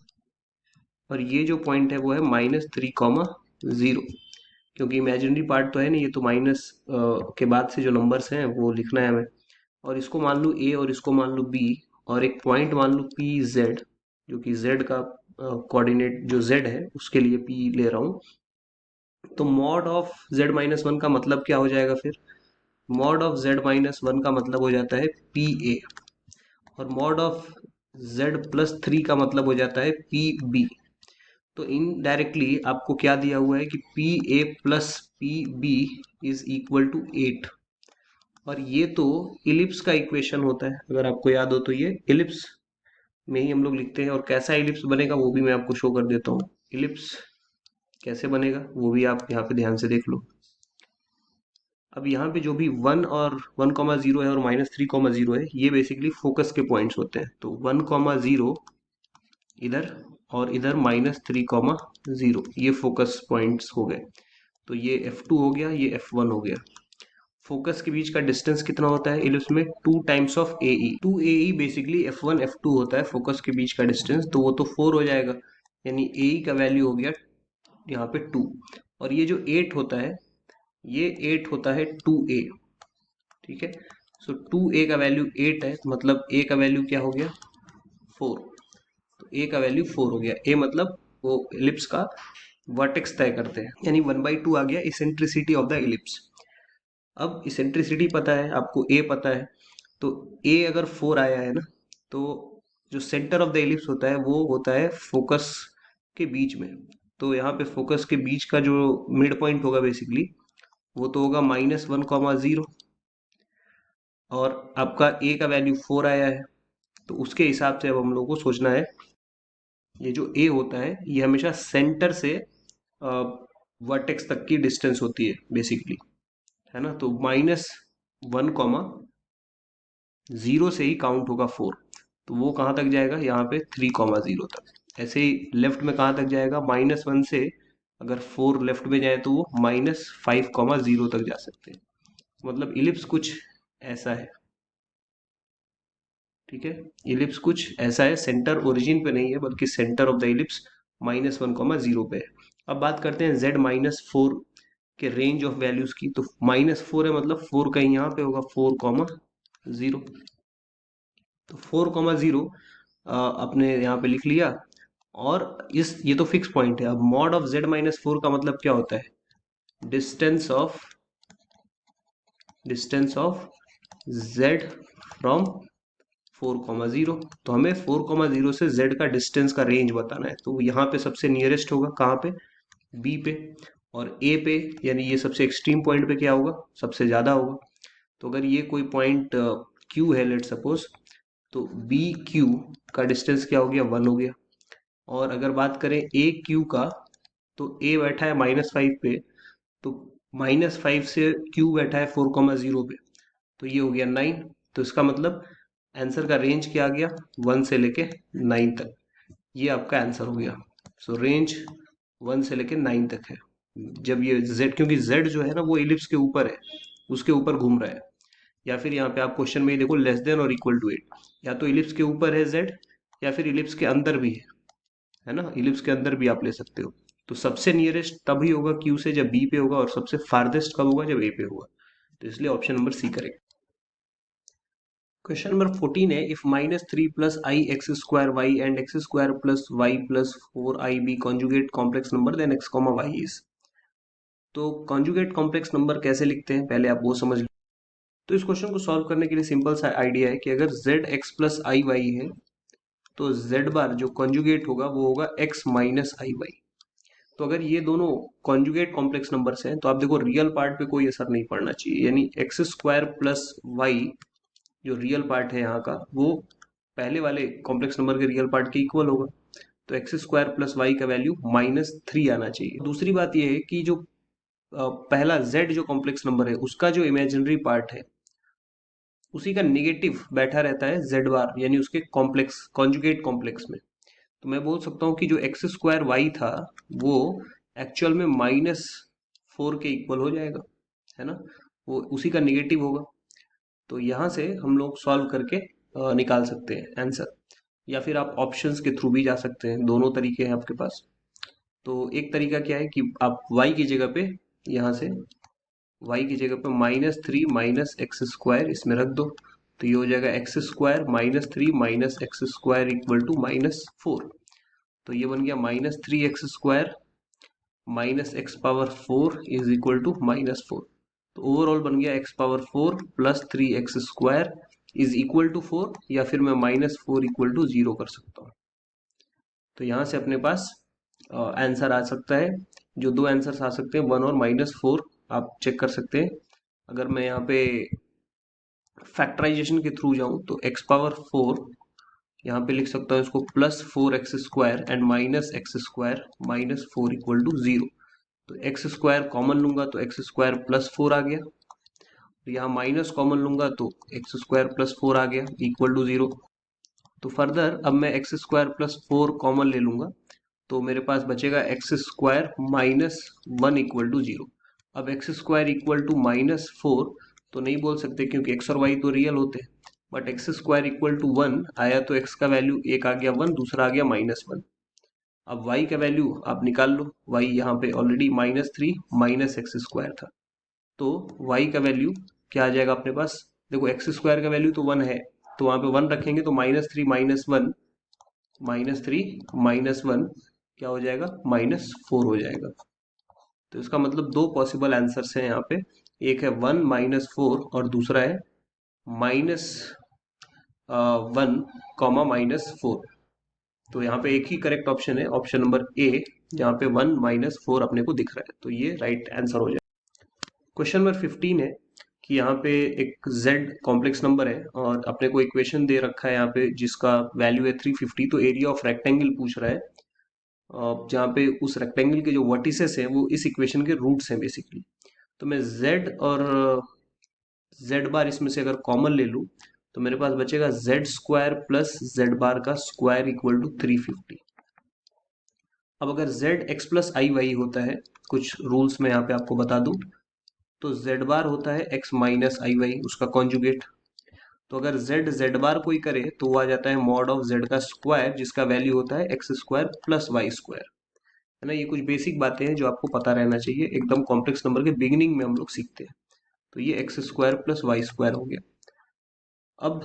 S2: और ये जो पॉइंट है वो है -3,0, क्योंकि इमेजिनरी पार्ट तो है नहीं, ये तो माइनस के बाद से जो नंबर्स हैं वो लिखना है हमें। और इसको मान लूँ a और इसको मान लूँ b, और एक पॉइंट मान लूँ पी जेड, जो कि z का कोऑर्डिनेट जो z है उसके लिए p ले रहा हूँ। तो mod of z minus one का मतलब क्या हो जाएगा फिर? Mod of z minus one का मतलब हो जाता है पी ए, और mod of z plus three का मतलब हो जाता है पी बी। तो इनडायरेक्टली आपको क्या दिया हुआ है कि P A plus P B is equal to 8, और ये तो इलिप्स का इक्वेशन होता है, अगर आपको याद हो तो ये इलिप्स में ही हम लोग लिखते हैं। और कैसा इलिप्स बनेगा वो भी मैं आपको शो कर देता हूँ। इलिप्स कैसे बनेगा वो भी आप यहाँ पे ध्यान से देख लो। अब यहाँ पे जो भी 1 और 1,0 है और -3,0 है, ये बेसिकली फोकस के पॉइंट्स होते हैं। तो 1,0 इधर और इधर -3,0, ये फोकस पॉइंट्स हो गए। तो ये F2 हो गया, ये F1 हो गया। फोकस के बीच का डिस्टेंस कितना होता है इलिप्स में? 2 times of AE। 2AE basically F1 F2 होता है फोकस के बीच का डिस्टेंस, तो वो तो 4 हो जाएगा, यानी AE का वैल्यू हो गया यहाँ पे 2। और ये जो 8 होता है, ये 8 होता है 2A, ठीक है। सो 2A का वैल्यू 8 है, तो मतलब A का वैल्यू क्या हो गया? 4। तो A का वैल्यू 4 हो गया। A मतलब वो इलिप्स का वर्टेक्स तय करते हैं, यानी 1/2 आ गया इसेंट्रिसिटी ऑफ द इलिप्स। अब इसेंट्रिसिटी पता है आपको, A पता है, तो A अगर 4 आया है ना, तो जो सेंटर ऑफ द इलिप्स होता है वो होता है फोकस के बीच में। तो यहाँ पे फोकस के बीच का जो मिड पॉइंट होगा बेसिकली, वो तो होगा -1,0, और आपका A का वैल्यू 4 आया है, तो उसके हिसाब से अब हम लोग को सोचना है, ये जो A होता है ये हमेशा सेंटर से वर्टेक्स तक की डिस्टेंस होती है बेसिकली, है ना। तो -1,0 से ही काउंट होगा 4, तो वो कहाँ तक जाएगा? यहाँ पे 3,0 तक। ऐसे ही लेफ्ट में कहाँ तक जाएगा? -1 से अगर 4 लेफ्ट में जाए तो वो -5,0 तक जा सकते हैं। मतलब इलिप्स कुछ ऐसा है, ठीक है। इलिप्स कुछ ऐसा है, सेंटर ओरिजिन पे नहीं है बल्कि सेंटर ऑफ द इलिप्स -1,0 पे है। अब बात करते हैं z-4 के रेंज ऑफ वैल्यूज की। तो -4 है, मतलब 4 कहीं यहाँ पे होगा, 4,0। तो 4,0 अपने यहाँ पे लिख लिया। और इस ये तो फिक्स पॉइंट है। अब मॉड ऑफ z-4 का मतलब क्या होता है? Distance of z from 4,0। तो हमें 4,0 से z का डिस्टेंस का रेंज बताना है। तो यहाँ पे सबसे नियरेस्ट होगा कहाँ पे? B पे। और A पे, यानी ये सबसे एक्सट्रीम पॉइंट पे क्या होगा? सबसे ज़्यादा होगा। तो अगर ये कोई पॉइंट Q है लेट सपोज, तो बी क्यू का डिस्टेंस क्या हो गया? 1 हो गया। और अगर बात करें ए क्यू का, तो ए बैठा है -5 पे, तो -5 से क्यू बैठा है 4,0 पे, तो ये हो गया 9। तो इसका मतलब आंसर का रेंज क्या आ गया? 1 से लेके 9 तक। ये आपका आंसर हो गया। सो रेंज 1 से लेके 9 तक है। जब ये z, क्योंकि z जो है ना वो इलिप्स के ऊपर है, उसके ऊपर घूम रहा है। या फिर यहाँ पे आप क्वेश्चन में ही देखो, लेस देन और इक्वल टू 8, या तो इलिप्स के ऊपर है z, या फिर इलिप्स के अंदर भी है ना, इलिप्स के अंदर भी आप ले सकते हो। तो सबसे नियरेस्ट तभी होगा क्यू से जब बी पे होगा, और सबसे फारदेस्ट कब होगा? जब ए पे होगा। तो इसलिए option number C correct. Question number 14 है, if -3 plus i x square y and x square plus y plus 4i be conjugate complex number then x, y is. तो कॉन्जुगेट कॉम्प्लेक्स नंबर कैसे लिखते हैं पहले आप वो समझ लो। तो इस क्वेश्चन को सॉल्व करने के लिए सिंपल सा आइडिया है कि अगर z x plus i y है, तो z बार जो कॉन्जुगेट होगा वो होगा x माइनस आई वाई। तो अगर ये दोनों कॉन्जुगेट कॉम्प्लेक्स नंबर्स हैं, तो आप देखो रियल पार्ट पे कोई असर नहीं पड़ना चाहिए, यानी एक्स स्क्वायर प्लस वाई जो रियल पार्ट है यहाँ का, वो पहले वाले कॉम्प्लेक्स नंबर के रियल पार्ट के इक्वल होगा। तो एक्स स्क्वायर प्लस वाई का वैल्यू -3 आना चाहिए। दूसरी बात यह है कि जो पहला z जो कॉम्प्लेक्स नंबर है उसका जो इमेजिनरी पार्ट है, उसी का निगेटिव बैठा रहता है z बार, यानी उसके कॉम्प्लेक्स कॉन्जुगेट कॉम्प्लेक्स में। तो मैं बोल सकता हूँ कि जो एक्स स्क्वायर वाई था वो एक्चुअल में -4 के इक्वल हो जाएगा, है ना, वो उसी का निगेटिव होगा। तो यहाँ से हम लोग सॉल्व करके निकाल सकते हैं आंसर, या फिर आप ऑप्शंस के थ्रू भी जा सकते हैं। दोनों तरीके हैं आपके पास। तो एक तरीका क्या है कि आप y की जगह पे, यहाँ से y की जगह पे -3 माइनस एक्स स्क्वायर इसमें रख दो, तो ये हो जाएगा x square -3 minus x square equal to -4। तो ये बन गया -3x square minus x power 4 is equal to -4। तो ओवरऑल बन गया x power 4 plus 3x² is equal to 4, या फिर मैं -4 इक्वल टू 0 कर सकता हूँ। तो यहाँ से अपने पास आंसर आ सकता है। जो दो आंसर्स आ सकते हैं 1 और -4, आप चेक कर सकते हैं। अगर मैं यहाँ पे फैक्टराइजेशन के थ्रू जाऊं तो एक्स पावर 4 यहाँ पे लिख सकता हूँ इसको +4x² and -x² -4 equal to 0। तो x² कॉमन लूंगा तो x² +4 आ गया, तो यहाँ माइनस कॉमन लूंगा तो x² +4 आ गया इक्वल टू 0। तो फर्दर अब मैं x² +4 कॉमन ले लूंगा तो मेरे पास बचेगा x² -1 इक्वल टू 0। अब x² इक्वल टू -4 तो नहीं बोल सकते क्योंकि x और y तो रियल होते हैं, बट x² इक्वल टू 1 आया तो x का वैल्यू एक आ गया 1, दूसरा आ गया -1। अब y का वैल्यू आप निकाल लो, y यहाँ पे ऑलरेडी -3 -x² था, तो y का वैल्यू क्या आ जाएगा अपने पास। देखो x² का वैल्यू तो 1 है, तो वहां पे 1 रखेंगे तो -3 -1 क्या हो जाएगा, -4 हो जाएगा। तो इसका मतलब दो पॉसिबल आंसर्स हैं यहाँ पे, एक है 1 -4 और दूसरा है -1 तो यहाँ पे एक ही करेक्ट ऑप्शन है, ऑप्शन नंबर ए, जहाँ पे 1 -4 अपने को दिख रहा है, तो ये राइट आंसर हो जाएगा। क्वेश्चन नंबर 15 है कि यहाँ पे एक z कॉम्प्लेक्स नंबर है और अपने को इक्वेशन दे रखा है यहाँ पे जिसका वैल्यू है 350। तो एरिया ऑफ रेक्टेंगल पूछ रहा है, जहाँ पे उस रेक्टेंगल के जो वर्टिसेस हैं वो इस इक्वेशन के रूट्स हैं बेसिकली। तो मैं z और z बार इसमें से अगर कॉमन ले लूँ तो मेरे पास बचेगा z² प्लस z बार का स्क्वायर इक्वल टू 350। अब अगर z x plus i Y होता है, कुछ रूल्स मैं यहाँ पे आपको बता दूं, तो z बार होता है x माइनस आई वाई, उसका कॉन्जुगेट। तो अगर z बार कोई करे तो वो आ जाता है मॉड ऑफ z का स्क्वायर, जिसका वैल्यू होता है x² प्लस y²। है ना, ये कुछ बेसिक बातें हैं जो आपको पता रहना चाहिए, एकदम कॉम्प्लेक्स नंबर के बिगिनिंग में हम लोग सीखते हैं। तो ये x² प्लस y² हो गया। अब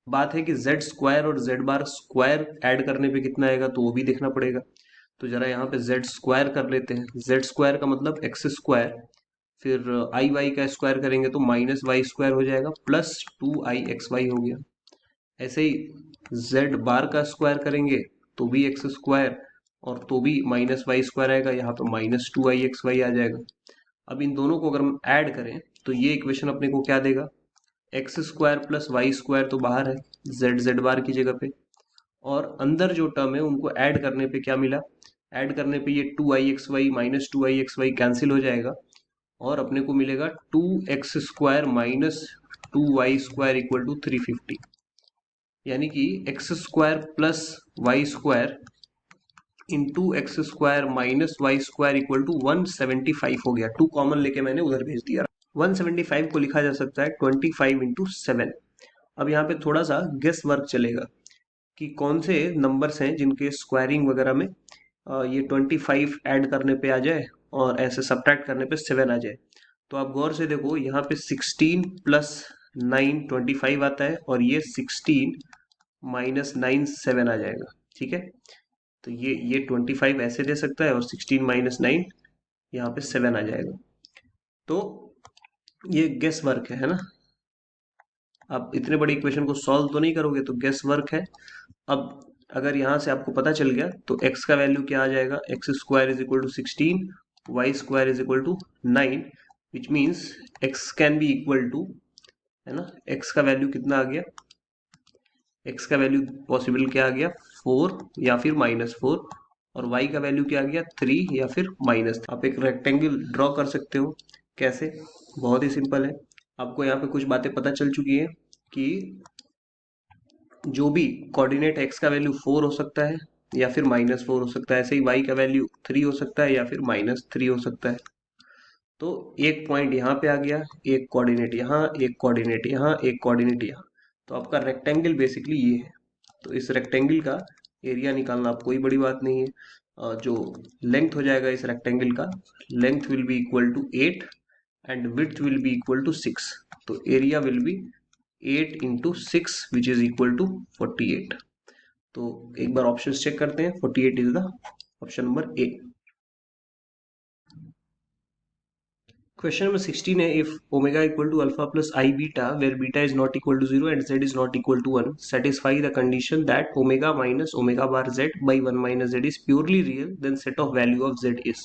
S2: बात है कि z² और z बार स्क्वायर ऐड करने पे कितना आएगा, तो वो भी देखना पड़ेगा। तो जरा यहाँ पे z² कर लेते हैं। z² का मतलब x², फिर आई वाई का स्क्वायर करेंगे तो -y² हो जाएगा, प्लस 2ixy हो गया। ऐसे ही z बार का स्क्वायर करेंगे तो भी x², और तो भी -y² आएगा, यहाँ पे -2ixy आ जाएगा। अब इन दोनों को अगर हम ऐड करें तो ये इक्वेशन अपने को क्या देगा, x² प्लस y² तो बाहर है z बार की जगह पे, और अंदर जो टर्म है उनको ऐड करने पे क्या मिला, ऐड करने पे ये 2ixy -2ixy कैंसिल हो जाएगा और अपने को मिलेगा 2x² -2y² इक्वल टू 350। यानी कि x² plus y² into x² minus y² equal to 175 हो गया। 2 कॉमन लेके मैंने उधर भेज दिया। 175 को लिखा जा सकता है 25 इंटू 7। अब यहाँ पे थोड़ा सा गेस वर्क चलेगा कि कौन से नंबर्स हैं जिनके स्क्वायरिंग वगैरह में ये 25 ऐड करने पे आ जाए और ऐसे सब्ट्रैक्ट करने पे 7 आ जाए। तो आप गौर से देखो, यहाँ पे 16 प्लस 9 25 आता है और ये 16 माइनस 9 7 आ जाएगा। ठीक है, तो ये 25 ऐसे दे सकता है और 16 माइनस 9 यहाँ पे 7 आ जाएगा। तो ये गेस वर्क है ना, आप इतने बड़े इक्वेशन को सॉल्व तो नहीं करोगे, तो गेस वर्क है। अब अगर यहाँ से आपको पता चल गया तो x का वैल्यू क्या आ जाएगा, x² is equal to 16, y² is equal to 9, which means x can be equal to, है ना, x का वैल्यू कितना आ गया, x का वैल्यू पॉसिबल क्या आ गया 4 या फिर -4, और y का वैल्यू क्या आ गया 3 या फिर -3। आप एक रेक्टेंगल ड्रॉ कर सकते हो। कैसे, बहुत ही सिंपल है। आपको यहाँ पे कुछ बातें पता चल चुकी है कि जो भी कोऑर्डिनेट x का वैल्यू 4 हो सकता है या फिर -4 हो सकता है, ऐसे ही y का वैल्यू 3 हो सकता है या फिर -3 हो सकता है। तो एक पॉइंट यहाँ पे आ गया, एक कोऑर्डिनेट यहाँ, एक कोऑर्डिनेट यहाँ, एक कोऑर्डिनेट यहाँ। तो आपका रेक्टेंगल बेसिकली ये है। तो इस रेक्टेंगल का एरिया निकालना आप कोई बड़ी बात नहीं है। जो लेंथ हो जाएगा इस रेक्टेंगल का, length will be equal to 8 and width will be equal to 6। तो area will be 8 into 6 which is equal to 48। तो एक बार ऑप्शन चेक करते हैं, 48 is the option number A. Question number 16 है, if omega equal to alpha plus i beta where beta is not equal to 0 and z is not equal to 1 satisfy the condition that omega minus omega bar z by 1 minus z is purely real then set of value of z is।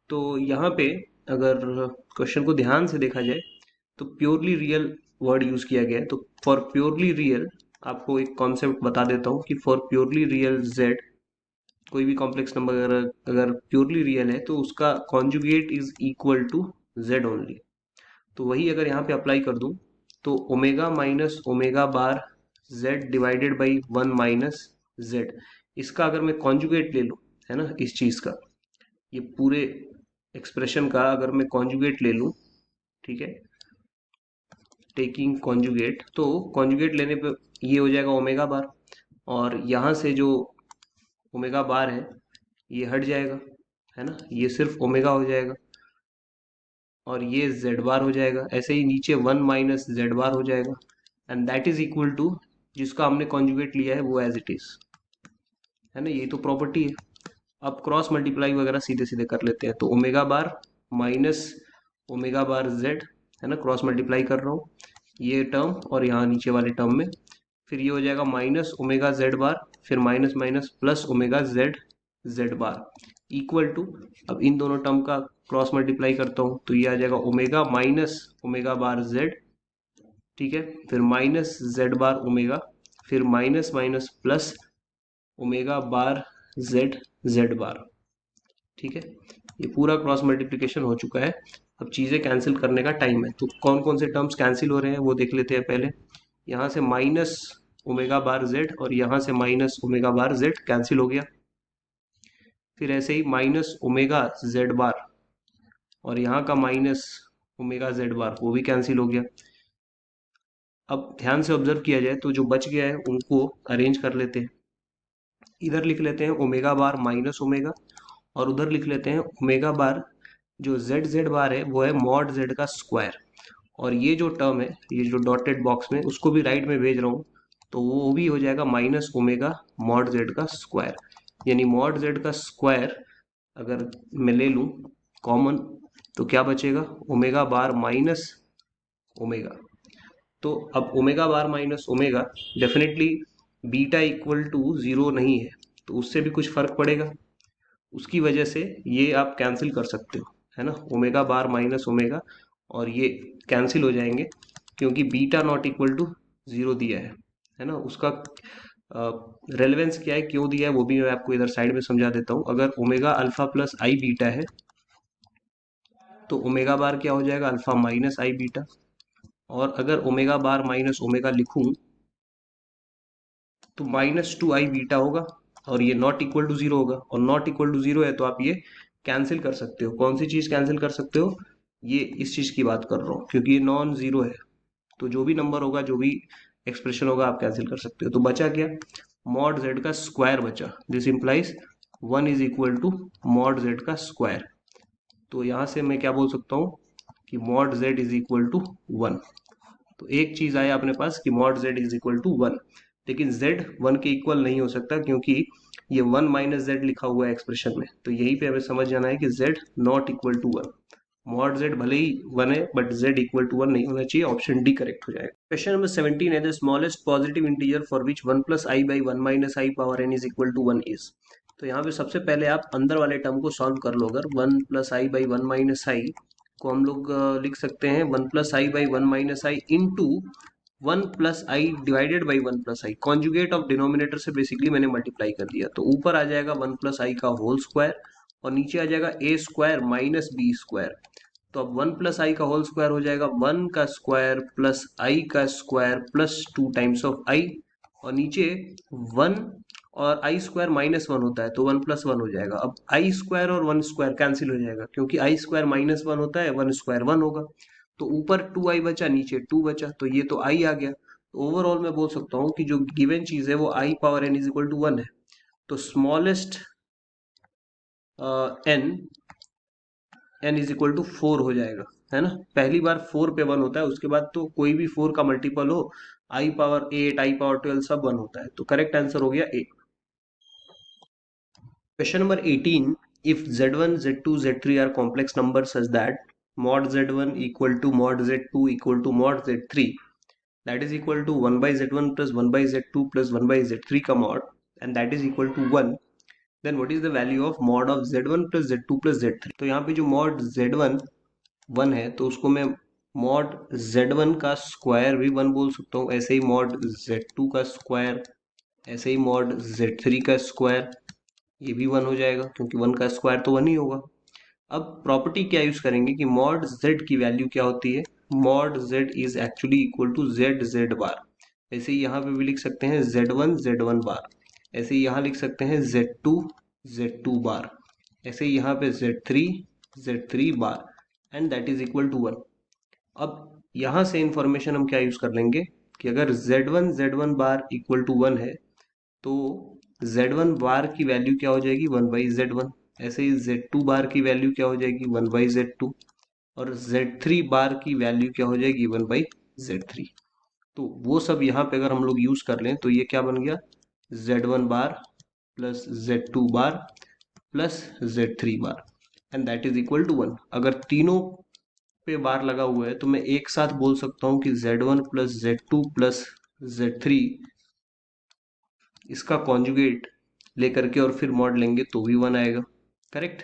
S2: तो यहाँ पे अगर question को ध्यान से देखा जाए तो प्योरली रियल वर्ड यूज किया गया है। तो फॉर प्योरली रियल आपको एक कॉन्सेप्ट बता देता हूँ कि फॉर प्योरली रियल z, कोई भी कॉम्प्लेक्स नंबर अगर अगर प्योरली रियल है तो उसका conjugate is equal to z only. तो वही अगर यहाँ पे अप्लाई कर दूं तो omega minus omega bar z divided by 1 minus z, इसका अगर मैं कॉन्जुगेट ले लूं, है ना, इस चीज का, ये पूरे एक्सप्रेशन का अगर मैं कॉन्जुगेट ले लूं, ठीक है, टेकिंग कॉन्जुगेट, तो कॉन्जुगेट लेने पे ये हो जाएगा ओमेगा बार, और यहाँ से जो ओमेगा बार है ये हट जाएगा, है ना, ये सिर्फ ओमेगा हो जाएगा और ये जेड बार हो जाएगा। ऐसे ही नीचे 1 माइनस जेड बार हो जाएगा and that is equal to जिसका हमने कॉन्जुगेट लिया है वो एज इट इज, है ना, ये तो प्रॉपर्टी है। अब क्रॉस मल्टीप्लाई वगैरह सीधे सीधे कर लेते हैं। तो omega bar minus omega bar Z, है ना, क्रॉस मल्टीप्लाई कर रहा हूँ ये टर्म और यहाँ नीचे वाले टर्म में, फिर ये हो जाएगा माइनस ओमेगा जेड बार, फिर minus minus plus omega z z bar equal to, अब इन दोनों टर्म का क्रॉस मल्टीप्लाई करता हूँ तो ये आ जाएगा omega minus omega bar z, ठीक है, फिर माइनस जेड बार ओमेगा, फिर minus minus plus omega bar z z bar, ठीक है। ये पूरा क्रॉस मल्टीप्लिकेशन हो चुका है। अब चीज़ें कैंसिल करने का टाइम है। तो कौन कौन से टर्म्स कैंसिल हो रहे हैं वो देख लेते हैं पहले। यहाँ से माइनस ओमेगा बार जेड और यहाँ से minus omega bar Z cancel हो गया। फिर ऐसे ही माइनस ओमेगा जेड बार और यहाँ का माइनस ओमेगा जेड बार वो भी कैंसिल हो गया। अब ध्यान से ऑब्जर्व किया जाए तो जो बच गया है उनको अरेंज कर लेते हैं। इधर लिख लेते हैं ओमेगा बार माइनस ओमेगा और उधर लिख लेते हैं ओमेगा बार, जो जेड जेड बार है वो है मॉड जेड का स्क्वायर, और ये जो टर्म है ये जो डॉटेड बॉक्स में उसको भी राइट में भेज रहा हूँ तो वो भी हो जाएगा माइनस ओमेगा मॉड जेड का स्क्वायर, यानी मॉड जेड का स्क्वायर अगर मैं ले लूँ कॉमन तो क्या बचेगा, ओमेगा बार माइनस ओमेगा। तो अब omega bar minus omega definitely beta equal to 0 नहीं है, तो उससे भी कुछ फर्क पड़ेगा, उसकी वजह से ये आप कैंसिल कर सकते हो, है ना, ओमेगा बार माइनस ओमेगा और ये कैंसिल हो जाएंगे क्योंकि बीटा नॉट इक्वल टू 0 दिया है ना। उसका रेलेवेंस क्या है, क्यों दिया है, वो भी मैं आपको इधर साइड में समझा देता हूँ। अगर omega alpha plus i beta है तो ओमेगा बार क्या हो जाएगा, अल्फा माइनस आई बीटा, और अगर ओमेगा बार माइनस ओमेगा लिखूं तो माइनस 2 आई बीटा होगा और ये नॉट इक्वल टू 0 होगा, और नॉट इक्वल टू 0 है तो आप ये कैंसिल कर सकते हो। कौन सी चीज कैंसिल कर सकते हो, ये इस चीज की बात कर रहा हूँ क्योंकि ये नॉन जीरो है, तो जो भी नंबर होगा जो भी एक्सप्रेशन होगा आप कैंसिल कर सकते हो। तो बचा क्या, मॉड जेड का स्क्वायर बचा, this implies 1 is equal to mod z का स्क्वायर। तो यहाँ से मैं क्या बोल सकता हूँ कि mod z is equal to 1। तो एक चीज आया अपने पास कि mod z is equal to 1, लेकिन z 1 के इक्वल नहीं हो सकता क्योंकि ये 1 माइनस जेड लिखा हुआ है एक्सप्रेशन में। तो यहीं पे हमें समझ जाना है कि z not equal to 1, mod z भले ही 1 है बट z इक्वल टू 1 नहीं होना चाहिए, ऑप्शन डी करेक्ट हो जाएगा। क्वेश्चन नंबर 17 है, the smallest positive integer for which 1 plus i by 1 minus i power n is equal to 1 is. तो यहाँ पे सबसे पहले आप अंदर वाले टर्म को सॉल्व कर लो। अगर 1 plus i by 1 minus i को हम लोग लिख सकते हैं 1 plus i by 1 minus I into 1 plus i divided by 1 plus I, conjugate of denominator से बेसिकली मैंने मल्टीप्लाई कर दिया। तो ऊपर आ जाएगा 1 प्लस आई का होल स्क्वायर और नीचे आ जाएगा ए स्क्वायर माइनस बी स्क्वायर। तो अब 1 प्लस आई का होल स्क्वायर हो जाएगा 1 का स्क्वायर प्लस आई का square plus 2 times of i, और नीचे 1 और आई स्क्वायर माइनस 1 होता है तो 1 प्लस 1 हो जाएगा। अब आई स्क्वायर और 1 स्क्वायर कैंसिल हो जाएगा क्योंकि आई स्क्वायर माइनस 1 होता है, 1 स्क्वायर 1 होगा, तो ऊपर 2 आई बचा नीचे 2 बचा, तो ये तो आई आ गया। तो ओवरऑल मैं बोल सकता हूँ कि जो गिवन चीज है वो i power n is equal to 1 है। तो smallest n is equal to 4 हो जाएगा, है ना। पहली बार 4 पे 1 होता है, उसके बाद तो कोई भी 4 का मल्टीपल हो, आई पावर 8 आई पावर 12 सब 1 होता है। तो करेक्ट आंसर हो गया ए। Question number 18, if z1, z2, z3 are complex numbers such that mod z1 equal to mod z2 equal to mod z3, that is equal to 1 by z1 plus 1 by z2 plus 1 by z3 का mod, and that is equal to 1, then what is the value of mod of z1 plus z2 plus z3? तो यहाँ पे जो mod z1 1 है तो उसको मैं mod z1 का स्क्वायर भी 1 बोल सकता हूँ, ऐसे ही mod z2 का स्क्वायर, ऐसे ही mod z3 का स्क्वायर, ये भी 1 हो जाएगा क्योंकि 1 का स्क्वायर तो 1 ही होगा। अब प्रॉपर्टी क्या यूज करेंगे कि mod z की वैल्यू क्या होती है, mod z is actually equal to z bar. ऐसे ही यहाँ पे भी लिख सकते हैं z1 बार, ऐसे ही यहाँ लिख सकते हैं z2 बार, ऐसे ही यहाँ पे z3 bar, and that is equal to 1। अब यहाँ से इंफॉर्मेशन हम क्या यूज कर लेंगे कि अगर z1 बार इक्वल टू 1 है तो z1 बार की वैल्यू क्या हो जाएगी 1 बाई z1, ऐसे ही z2 बार की वैल्यू क्या हो जाएगी 1 बाई z2, और z3 बार की वैल्यू क्या हो जाएगी 1 बाई z3। तो वो सब यहाँ पे अगर हम लोग यूज कर लें तो ये क्या बन गया z1 bar plus z2 bar plus z3 bar, and that is equal to 1। अगर तीनों पे बार लगा हुआ है तो मैं एक साथ बोल सकता हूँ कि z1 plus z2 plus z3, इसका कॉन्जुगेट लेकर के और फिर मॉड लेंगे तो भी 1 आएगा, करेक्ट।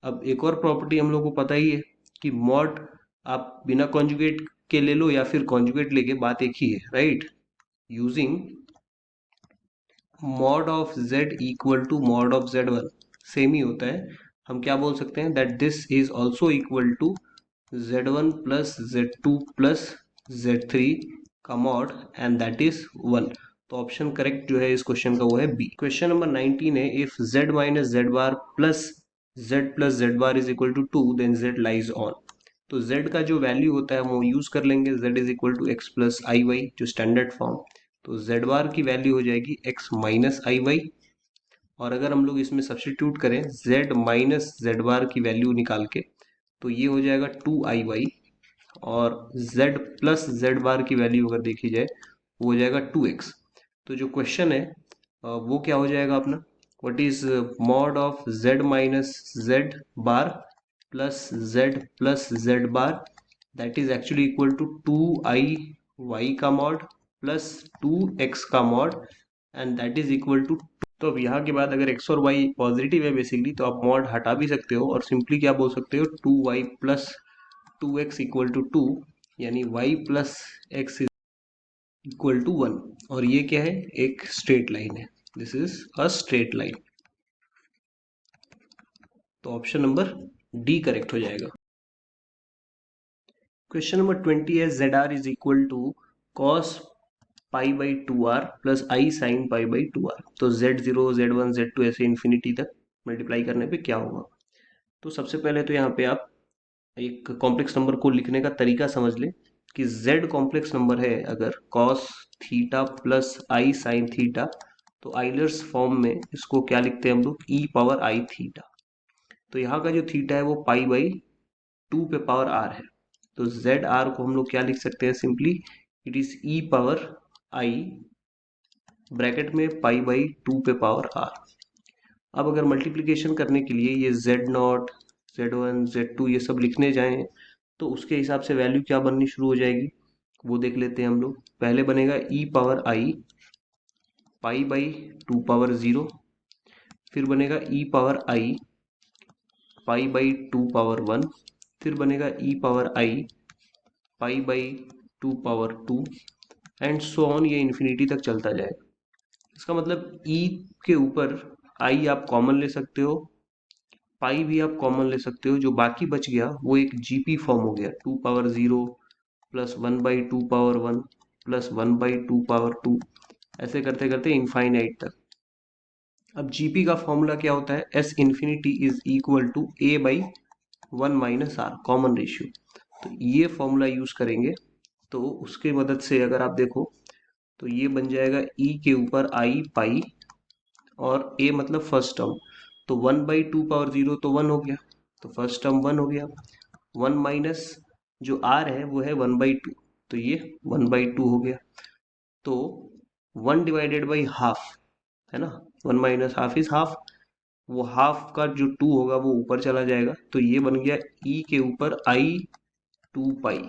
S2: अब एक और प्रॉपर्टी हम लोग को पता ही है कि मॉड आप बिना कॉन्जुगेट के ले लो या फिर कॉन्जुगेट लेके, बात एक ही है, right. Using mod of z equal to mod of z1 same ही होता है। हम क्या बोल सकते हैं that this is also equal to z1 plus z2 plus z3 का मॉड, एंड दैट इज 1। तो ऑप्शन करेक्ट जो है इस क्वेश्चन का वो है बी। क्वेश्चन नंबर 19 है, if z minus z bar plus z bar is equal to 2 then z lies on. तो z का जो वैल्यू होता है वो यूज कर लेंगे, z is equal to x plus i y, जो स्टैंडर्ड फॉर्म। तो z बार की वैल्यू हो जाएगी x माइनस आई वाई, और अगर हम लोग इसमें सब्सटीट्यूट करें z माइनस z बार की वैल्यू निकाल के तो ये हो जाएगा 2i/, और z प्लस z बार की वैल्यू अगर देखी जाए वो हो जाएगा 2x। तो जो क्वेश्चन है वो क्या हो जाएगा अपना, what is mod of z minus z bar plus z plus z bar, that is actually equal to 2i/y का मॉड प्लस 2x का mod, and that is equal to. तो अब यहाँ के बाद अगर x और y पॉजिटिव है बेसिकली तो आप मॉड हटा भी सकते हो और सिंपली क्या बोल सकते हो 2y plus 2x equal to 2, यानी y plus x equal to 1। और ये क्या है, एक स्ट्रेट लाइन है, this is a straight line. तो ऑप्शन नंबर डी करेक्ट हो जाएगा। क्वेश्चन नंबर 20 है, z r is equal to cos pi by 2r plus i sine pi by 2r। तो z0 z1 z2 ऐसे infinity तक multiply करने पे क्या होगा। तो सबसे पहले तो यहाँ पे आप एक कॉम्प्लेक्स नंबर को लिखने का तरीका समझ लें कि z कॉम्प्लेक्स नंबर है अगर cos theta plus i sine theta, तो आइलर्स फॉर्म में इसको क्या लिखते हैं हम लोग e पावर आई थीटा। तो यहाँ का जो थीटा है वो पाई बाई 2 पे पावर r है, तो जेड आर को हम लोग क्या लिख सकते हैं simply, it is e power I bracket में पाई बाई 2 पे पावर r। अब अगर मल्टीप्लिकेशन करने के लिए ये z0 z1 z2 ये सब लिखने जाएं तो उसके हिसाब से वैल्यू क्या बननी शुरू हो जाएगी वो देख लेते हैं हम लोग। पहले बनेगा e power I pi by 2 power 0, फिर बनेगा e power I pi by 2 power 1, फिर बनेगा e power I pi by 2 power 2, and so on, ये इन्फिनिटी तक चलता जाएगा। इसका मतलब e के ऊपर आई आप कॉमन ले सकते हो, पाई भी आप कॉमन ले सकते हो, जो बाकी बच गया वो एक जीपी फॉर्म हो गया 2 power 0 plus 1 by 2 power 1 plus 1 by 2 power 2, ऐसे करते करते इनफाइनाइट तक। अब जीपी का फॉर्मूला क्या होता है, S infinity is equal to a by 1 minus r, common ratio. तो ये फॉर्मूला यूज करेंगे, तो उसके मदद से अगर आप देखो तो ये बन जाएगा ई के ऊपर आई पाई और ए मतलब फर्स्ट टर्म, तो 1 बाई 2 पावर 0 तो 1 हो गया, तो फर्स्ट टर्म 1 हो गया। 1 माइनस जो आर है वो है 1 बाई 2, तो ये 1 बाई 2 हो गया। तो 1 डिवाइडेड बाई हाफ है ना, 1 माइनस हाफ इज हाफ, वो हाफ का जो 2 होगा वो ऊपर चला जाएगा, तो ये बन गया e के ऊपर आई 2 पाई,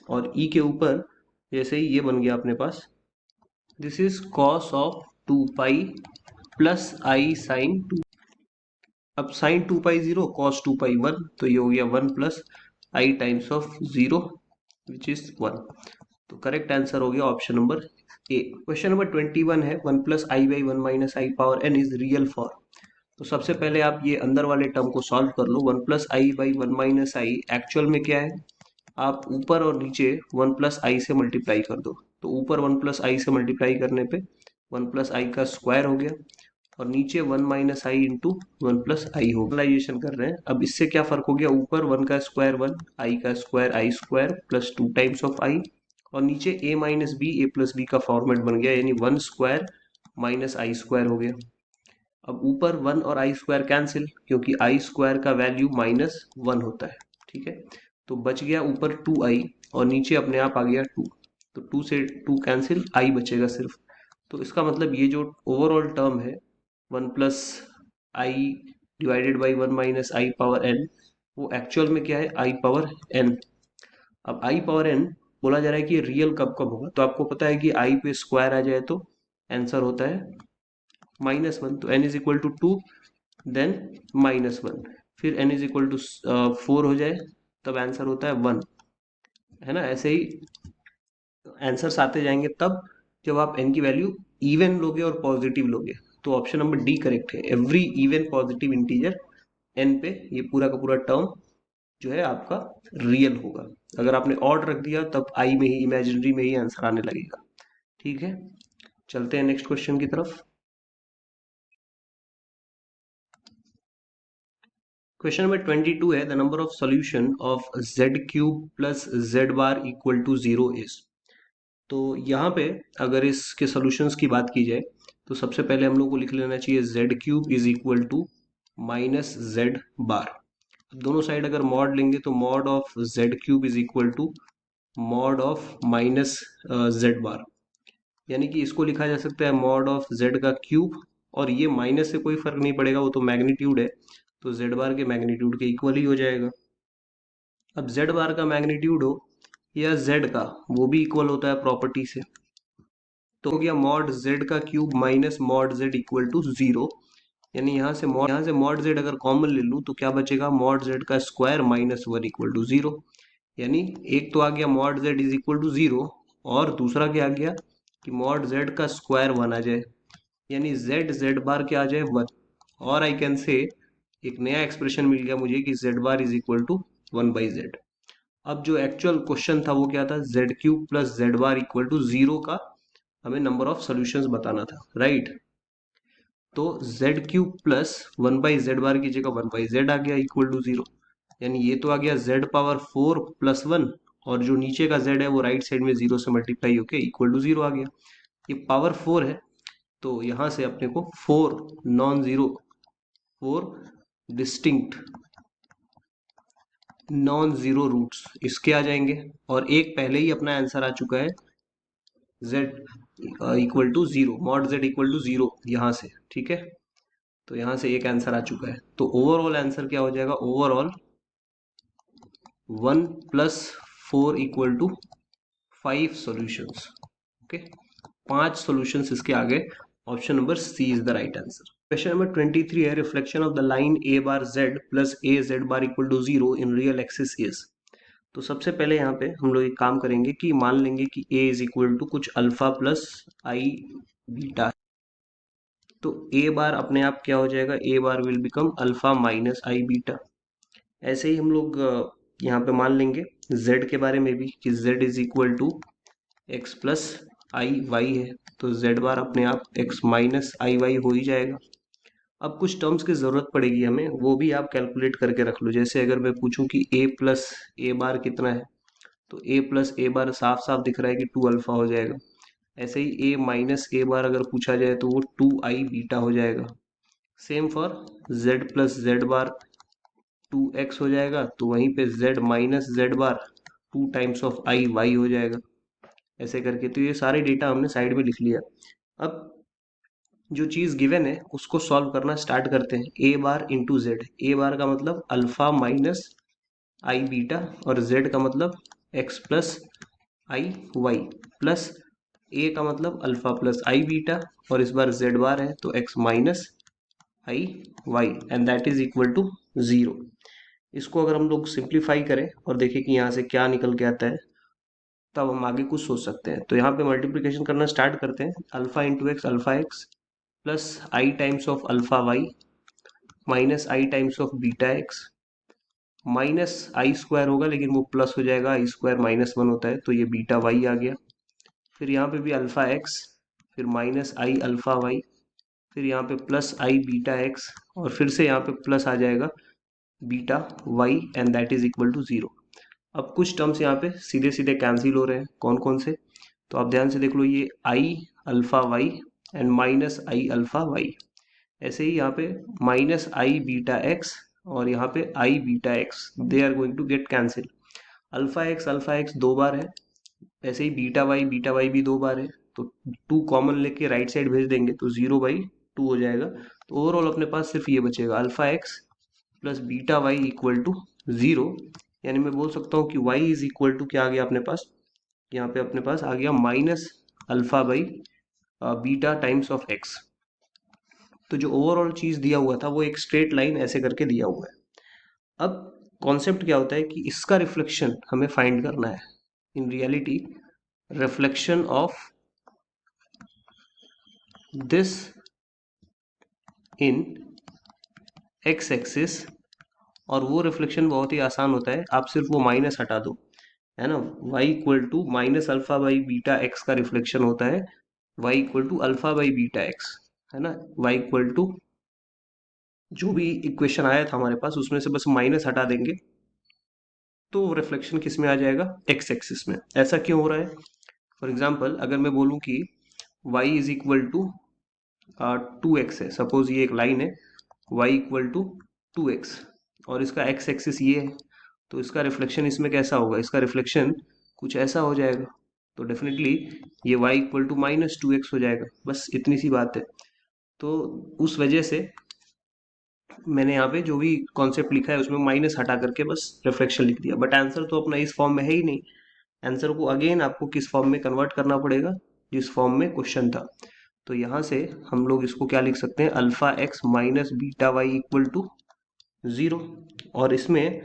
S2: और e के ऊपर जैसे ही ये बन गया अपने पास, this is cos of 2 pi plus i sine 2। अब साइन 2 पाई 0, कॉस 2 पाई 1, तो ये हो गया 1 plus i times of 0 which is 1। तो करेक्ट आंसर हो गया option number A. Question number 21 है 1 plus i by 1 minus i power n is real for. तो सबसे पहले आप ये अंदर वाले टर्म को सॉल्व कर लो। 1 plus i by 1 minus I actual में क्या है, आप ऊपर और नीचे 1 प्लस आई से मल्टीप्लाई कर दो, तो ऊपर 1 प्लस आई से मल्टीप्लाई करने पे 1 प्लस आई का स्क्वायर हो गया, और नीचे 1 माइनस आई इंटू 1 प्लस आई हो गया। कर रहे हैं, अब इससे क्या फर्क हो गया, ऊपर 1 का स्क्वायर 1, आई का square i square plus 2 times of i, और नीचे a minus B A plus B का फॉर्मेट बन गया, यानी 1 स्क्वायर माइनस आई स्क्वायर हो गया। अब ऊपर 1 और आई स्क्वायर कैंसिल, क्योंकि आई स्क्वायर का वैल्यू -1 होता है, ठीक है। तो बच गया ऊपर 2i, और नीचे अपने आप आ गया 2, तो 2 से 2 कैंसिल, आई बचेगा सिर्फ। तो इसका मतलब ये जो ओवरऑल टर्म है 1 plus i divided by 1 minus i power n, वो एक्चुअल में क्या है, आई पावर एन। अब आई पावर एन बोला जा रहा है कि रियल कब कब होगा, तो आपको पता है कि आई पे स्क्वायर आ जाए तो आंसर होता है -1, तो n is equal to 2 then -1, फिर n इज इक्वल टू 4 हो जाए तब आंसर होता है 1, है ना। ऐसे ही आंसर्स आते जाएंगे तब जब आप n की वैल्यू इवन लोगे और पॉजिटिव लोगे। तो ऑप्शन नंबर डी करेक्ट है, every even positive integer n पे ये पूरा का पूरा टर्म जो है आपका रियल होगा। अगर आपने ऑड रख दिया तब आई में ही, इमेजिनरी में ही आंसर आने लगेगा, ठीक है। चलते हैं नेक्स्ट क्वेश्चन की तरफ। क्वेश्चन नंबर 22 है the number of solution of z cube plus z bar equal to 0 is. तो यहाँ पे अगर इसके सॉल्यूशंस की बात की जाए तो सबसे पहले हम लोग को लिख लेना चाहिए z cube is equal to minus z bar. दोनों साइड अगर मॉड लेंगे तो mod of z cube is equal to mod of minus z bar, यानी कि इसको लिखा जा सकता है मॉड ऑफ z का क्यूब, और ये माइनस से कोई फर्क नहीं पड़ेगा, वो तो मैग्नीट्यूड है, तो z बार के मैग्नीट्यूड के इक्वल ही हो जाएगा। अब z बार का मैग्नीट्यूड हो या z का, वो भी इक्वल होता है प्रॉपर्टी से, तो हो गया मॉड z का cube minus mod z equal to 0, यानी यहाँ से मॉड z अगर कॉमन ले लूँ तो क्या बचेगा, मॉड z का स्क्वायर -1 इक्वल टू 0, यानी एक तो आ गया mod z is equal to 0, और दूसरा क्या आ गया कि मॉड z का स्क्वायर 1 आ जाए, यानी z बार क्या आ जाए 1, और आई कैन से एक नया एक्सप्रेशन मिल गया मुझे कि z bar is equal to 1/z। अब जो एक्चुअल क्वेश्चन था वो क्या था, z cube plus z bar equal to 0 का हमें नंबर ऑफ सॉल्यूशंस बताना था, राइट। तो z क्यूब प्लस 1/z बार की जगह 1/z आ गया इक्वल टू 0, यानी ये तो आ गया z पावर 4 प्लस 1, और जो नीचे का z है वो राइट साइड में 0 से मल्टीप्लाई होके इक्वल टू 0 आ गया। ये पावर 4 है, तो यहाँ से अपने को 4 non zero, 4 distinct non zero roots इसके आ जाएंगे, और एक पहले ही अपना आंसर आ चुका है z equal to 0, mod z equal to 0 यहाँ से, ठीक है। तो यहाँ से एक आंसर आ चुका है, तो ओवरऑल आंसर क्या हो जाएगा, overall 1 plus 4 equal to 5 solutions, okay, 5 solutions इसके आगे। Option number C is the right answer. Question number 23 है reflection of the line a bar z plus a z bar equal to 0 in real axis is. तो सबसे पहले यहाँ पे हम लोग एक काम करेंगे कि मान लेंगे कि a इज इक्वल टू कुछ अल्फा प्लस आई बीटा, तो a बार अपने आप क्या हो जाएगा, a bar will become alpha minus I beta. ऐसे ही हम लोग यहाँ पे मान लेंगे z के बारे में भी कि z is equal to x plus i y है, तो z बार अपने आप x माइनस आई वाई हो ही जाएगा। अब कुछ टर्म्स की ज़रूरत पड़ेगी हमें, वो भी आप कैलकुलेट करके रख लो। जैसे अगर मैं पूछूं कि a प्लस ए बार कितना है, तो a प्लस ए बार साफ साफ दिख रहा है कि 2 अल्फा हो जाएगा। ऐसे ही a माइनस ए बार अगर पूछा जाए तो वो 2i बीटा हो जाएगा। Same for z plus z bar 2x हो जाएगा, तो वहीं पे z minus z bar 2 times of i y हो जाएगा, ऐसे करके। तो ये सारे डेटा हमने साइड में लिख लिया। अब जो चीज़ गिवन है उसको सॉल्व करना स्टार्ट करते हैं। ए बार इंटू जेड, ए बार का मतलब अल्फा माइनस आई बीटा और जेड का मतलब x plus i y plus ए का मतलब अल्फा प्लस आई बीटा और इस बार जेड बार है तो x minus i y and that is equal to 0। इसको अगर हम लोग सिंप्लीफाई करें और देखें कि यहाँ से क्या निकल के आता है तब हम आगे कुछ सोच सकते हैं। तो यहाँ पे मल्टीप्लिकेशन करना स्टार्ट करते हैं। Alpha into x alpha x plus i times of alpha y minus i times of beta x minus i square होगा लेकिन वो प्लस हो जाएगा, आई स्क्वायर माइनस 1 होता है तो ये बीटा वाई आ गया। फिर यहाँ पे भी अल्फा एक्स, फिर माइनस आई अल्फा वाई, फिर यहाँ पे प्लस आई बीटा एक्स और फिर से यहाँ पे प्लस आ जाएगा beta y and that is equal to 0। अब कुछ टर्म्स यहाँ पे सीधे सीधे कैंसिल हो रहे हैं, कौन कौन से, तो आप ध्यान से देख लो, ये i alpha y and minus i alpha y. ऐसे ही यहाँ पे माइनस आई बीटा एक्स और यहाँ पे i beta x, they are going to get cancel. Alpha x दो बार है, ऐसे ही बीटा वाई भी दो बार है तो टू कॉमन लेके राइट साइड भेज देंगे तो 0/2 हो जाएगा। तो ओवरऑल अपने पास सिर्फ ये बचेगा alpha x plus beta y equal to 0। यानी मैं बोल सकता हूँ कि y इज इक्वल टू क्या आ गया अपने पास, यहाँ पे अपने पास आ गया minus alpha by beta times of x. तो जो ओवरऑल चीज दिया हुआ था वो एक स्ट्रेट लाइन ऐसे करके दिया हुआ है। अब कॉन्सेप्ट क्या होता है कि इसका रिफ्लेक्शन हमें फाइंड करना है। In reality reflection of this in x axis, और वो रिफ्लेक्शन बहुत ही आसान होता है, आप सिर्फ वो माइनस हटा दो, है ना। y equal to minus alpha by beta x का रिफ्लेक्शन होता है y equal to alpha by beta x, है ना। y इक्वल टू जो भी इक्वेशन आया था हमारे पास उसमें से बस माइनस हटा देंगे तो रिफ्लेक्शन किस में आ जाएगा, एक्स एक्सिस में। ऐसा क्यों हो रहा है, फॉर एग्जाम्पल अगर मैं बोलूँ कि y is equal to 2x है, सपोज ये एक लाइन है y इक्वल टू 2x और इसका x एक्सिस ये है, तो इसका रिफ्लेक्शन इसमें कैसा होगा, इसका रिफ्लेक्शन कुछ ऐसा हो जाएगा। तो डेफिनेटली ये y equal to minus 2x हो जाएगा, बस इतनी सी बात है। तो उस वजह से मैंने यहाँ पे जो भी कॉन्सेप्ट लिखा है उसमें माइनस हटा करके बस रिफ्लेक्शन लिख दिया, बट आंसर तो अपना इस फॉर्म में है ही नहीं। आंसर को अगेन आपको किस फॉर्म में कन्वर्ट करना पड़ेगा, जिस फॉर्म में क्वेश्चन था। तो यहाँ से हम लोग इसको क्या लिख सकते हैं, alpha x minus beta y equal to 0, और इसमें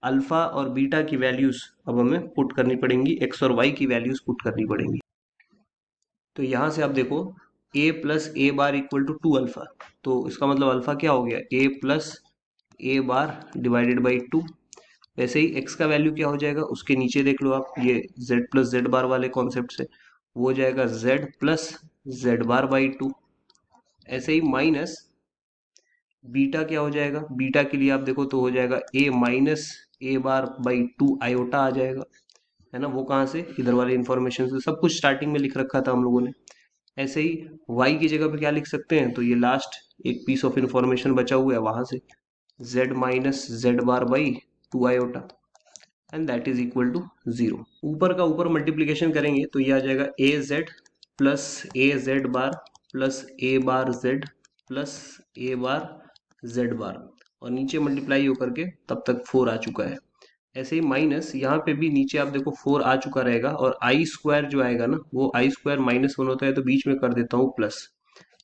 S2: अल्फा और बीटा की वैल्यूज अब हमें पुट करनी पड़ेंगी, एक्स और वाई की वैल्यूज पुट करनी पड़ेंगी। तो यहाँ से आप देखो a plus a bar equal to 2 alpha, तो इसका मतलब अल्फा क्या हो गया, a plus a bar divided by 2। वैसे ही x का वैल्यू क्या हो जाएगा, उसके नीचे देख लो आप, ये z प्लस जेड बार वाले कॉन्सेप्ट से वो हो जाएगा z plus z bar by 2। ऐसे ही माइनस बीटा क्या हो जाएगा, बीटा के लिए आप देखो तो हो जाएगा a minus a bar by 2 iota आ जाएगा, है ना। वो कहाँ से, इधर वाले इंफॉर्मेशन से, सब कुछ स्टार्टिंग में लिख रखा था हम लोगों ने। ऐसे ही y की जगह पे क्या लिख सकते हैं, तो ये लास्ट एक पीस ऑफ इंफॉर्मेशन बचा हुआ है वहां से, z minus z bar by 2 iota and that is equal to 0। ऊपर का ऊपर मल्टीप्लीकेशन करेंगे तो ये आ जाएगा a Z plus A z bar plus a bar Z plus a bar z बार, और नीचे मल्टीप्लाई होकर के तब तक 4 आ चुका है। ऐसे ही माइनस यहाँ पे भी नीचे आप देखो 4 आ चुका रहेगा, और आई स्क्वायर जो आएगा ना वो आई स्क्वायर माइनस 1 होता है, तो बीच में कर देता हूँ प्लस।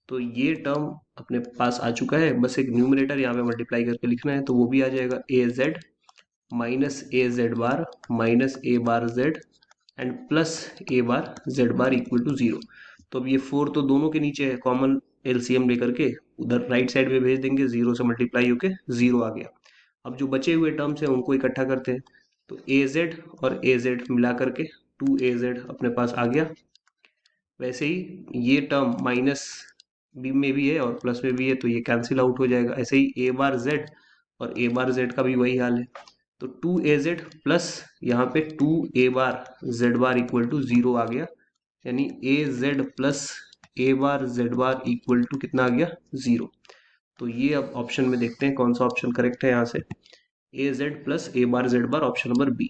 S2: तो ये टर्म अपने पास आ चुका है, बस एक न्यूमरेटर यहाँ पे मल्टीप्लाई करके लिखना है, तो वो भी आ जाएगा a z minus a z bar minus a bar z and plus a bar z bar equal to 0। तो अब ये 4 तो दोनों के नीचे है, कॉमन एलसीएम लेकर के उधर राइट साइड में भेज देंगे, 0 से मल्टीप्लाई होके 0 आ गया। अब जो बचे हुए टर्म्स हैं उनको इकट्ठा करते हैं, तो ए जेड और ए जेड मिला करके 2 ए जेड अपने पास आ गया। वैसे ही ये टर्म माइनस बी में भी है और प्लस में भी है, तो ये कैंसिल आउट हो जाएगा। ऐसे ही ए बार जेड और ए बार जेड का भी वही हाल है, तो 2az प्लस यहाँ पे 2a bar z bar equal to 0 आ गया, यानी az plus a bar z bar equal to कितना आ गया, 0। तो ये अब ऑप्शन में देखते हैं कौन सा ऑप्शन करेक्ट है, यहाँ से az plus a bar z bar, option number B.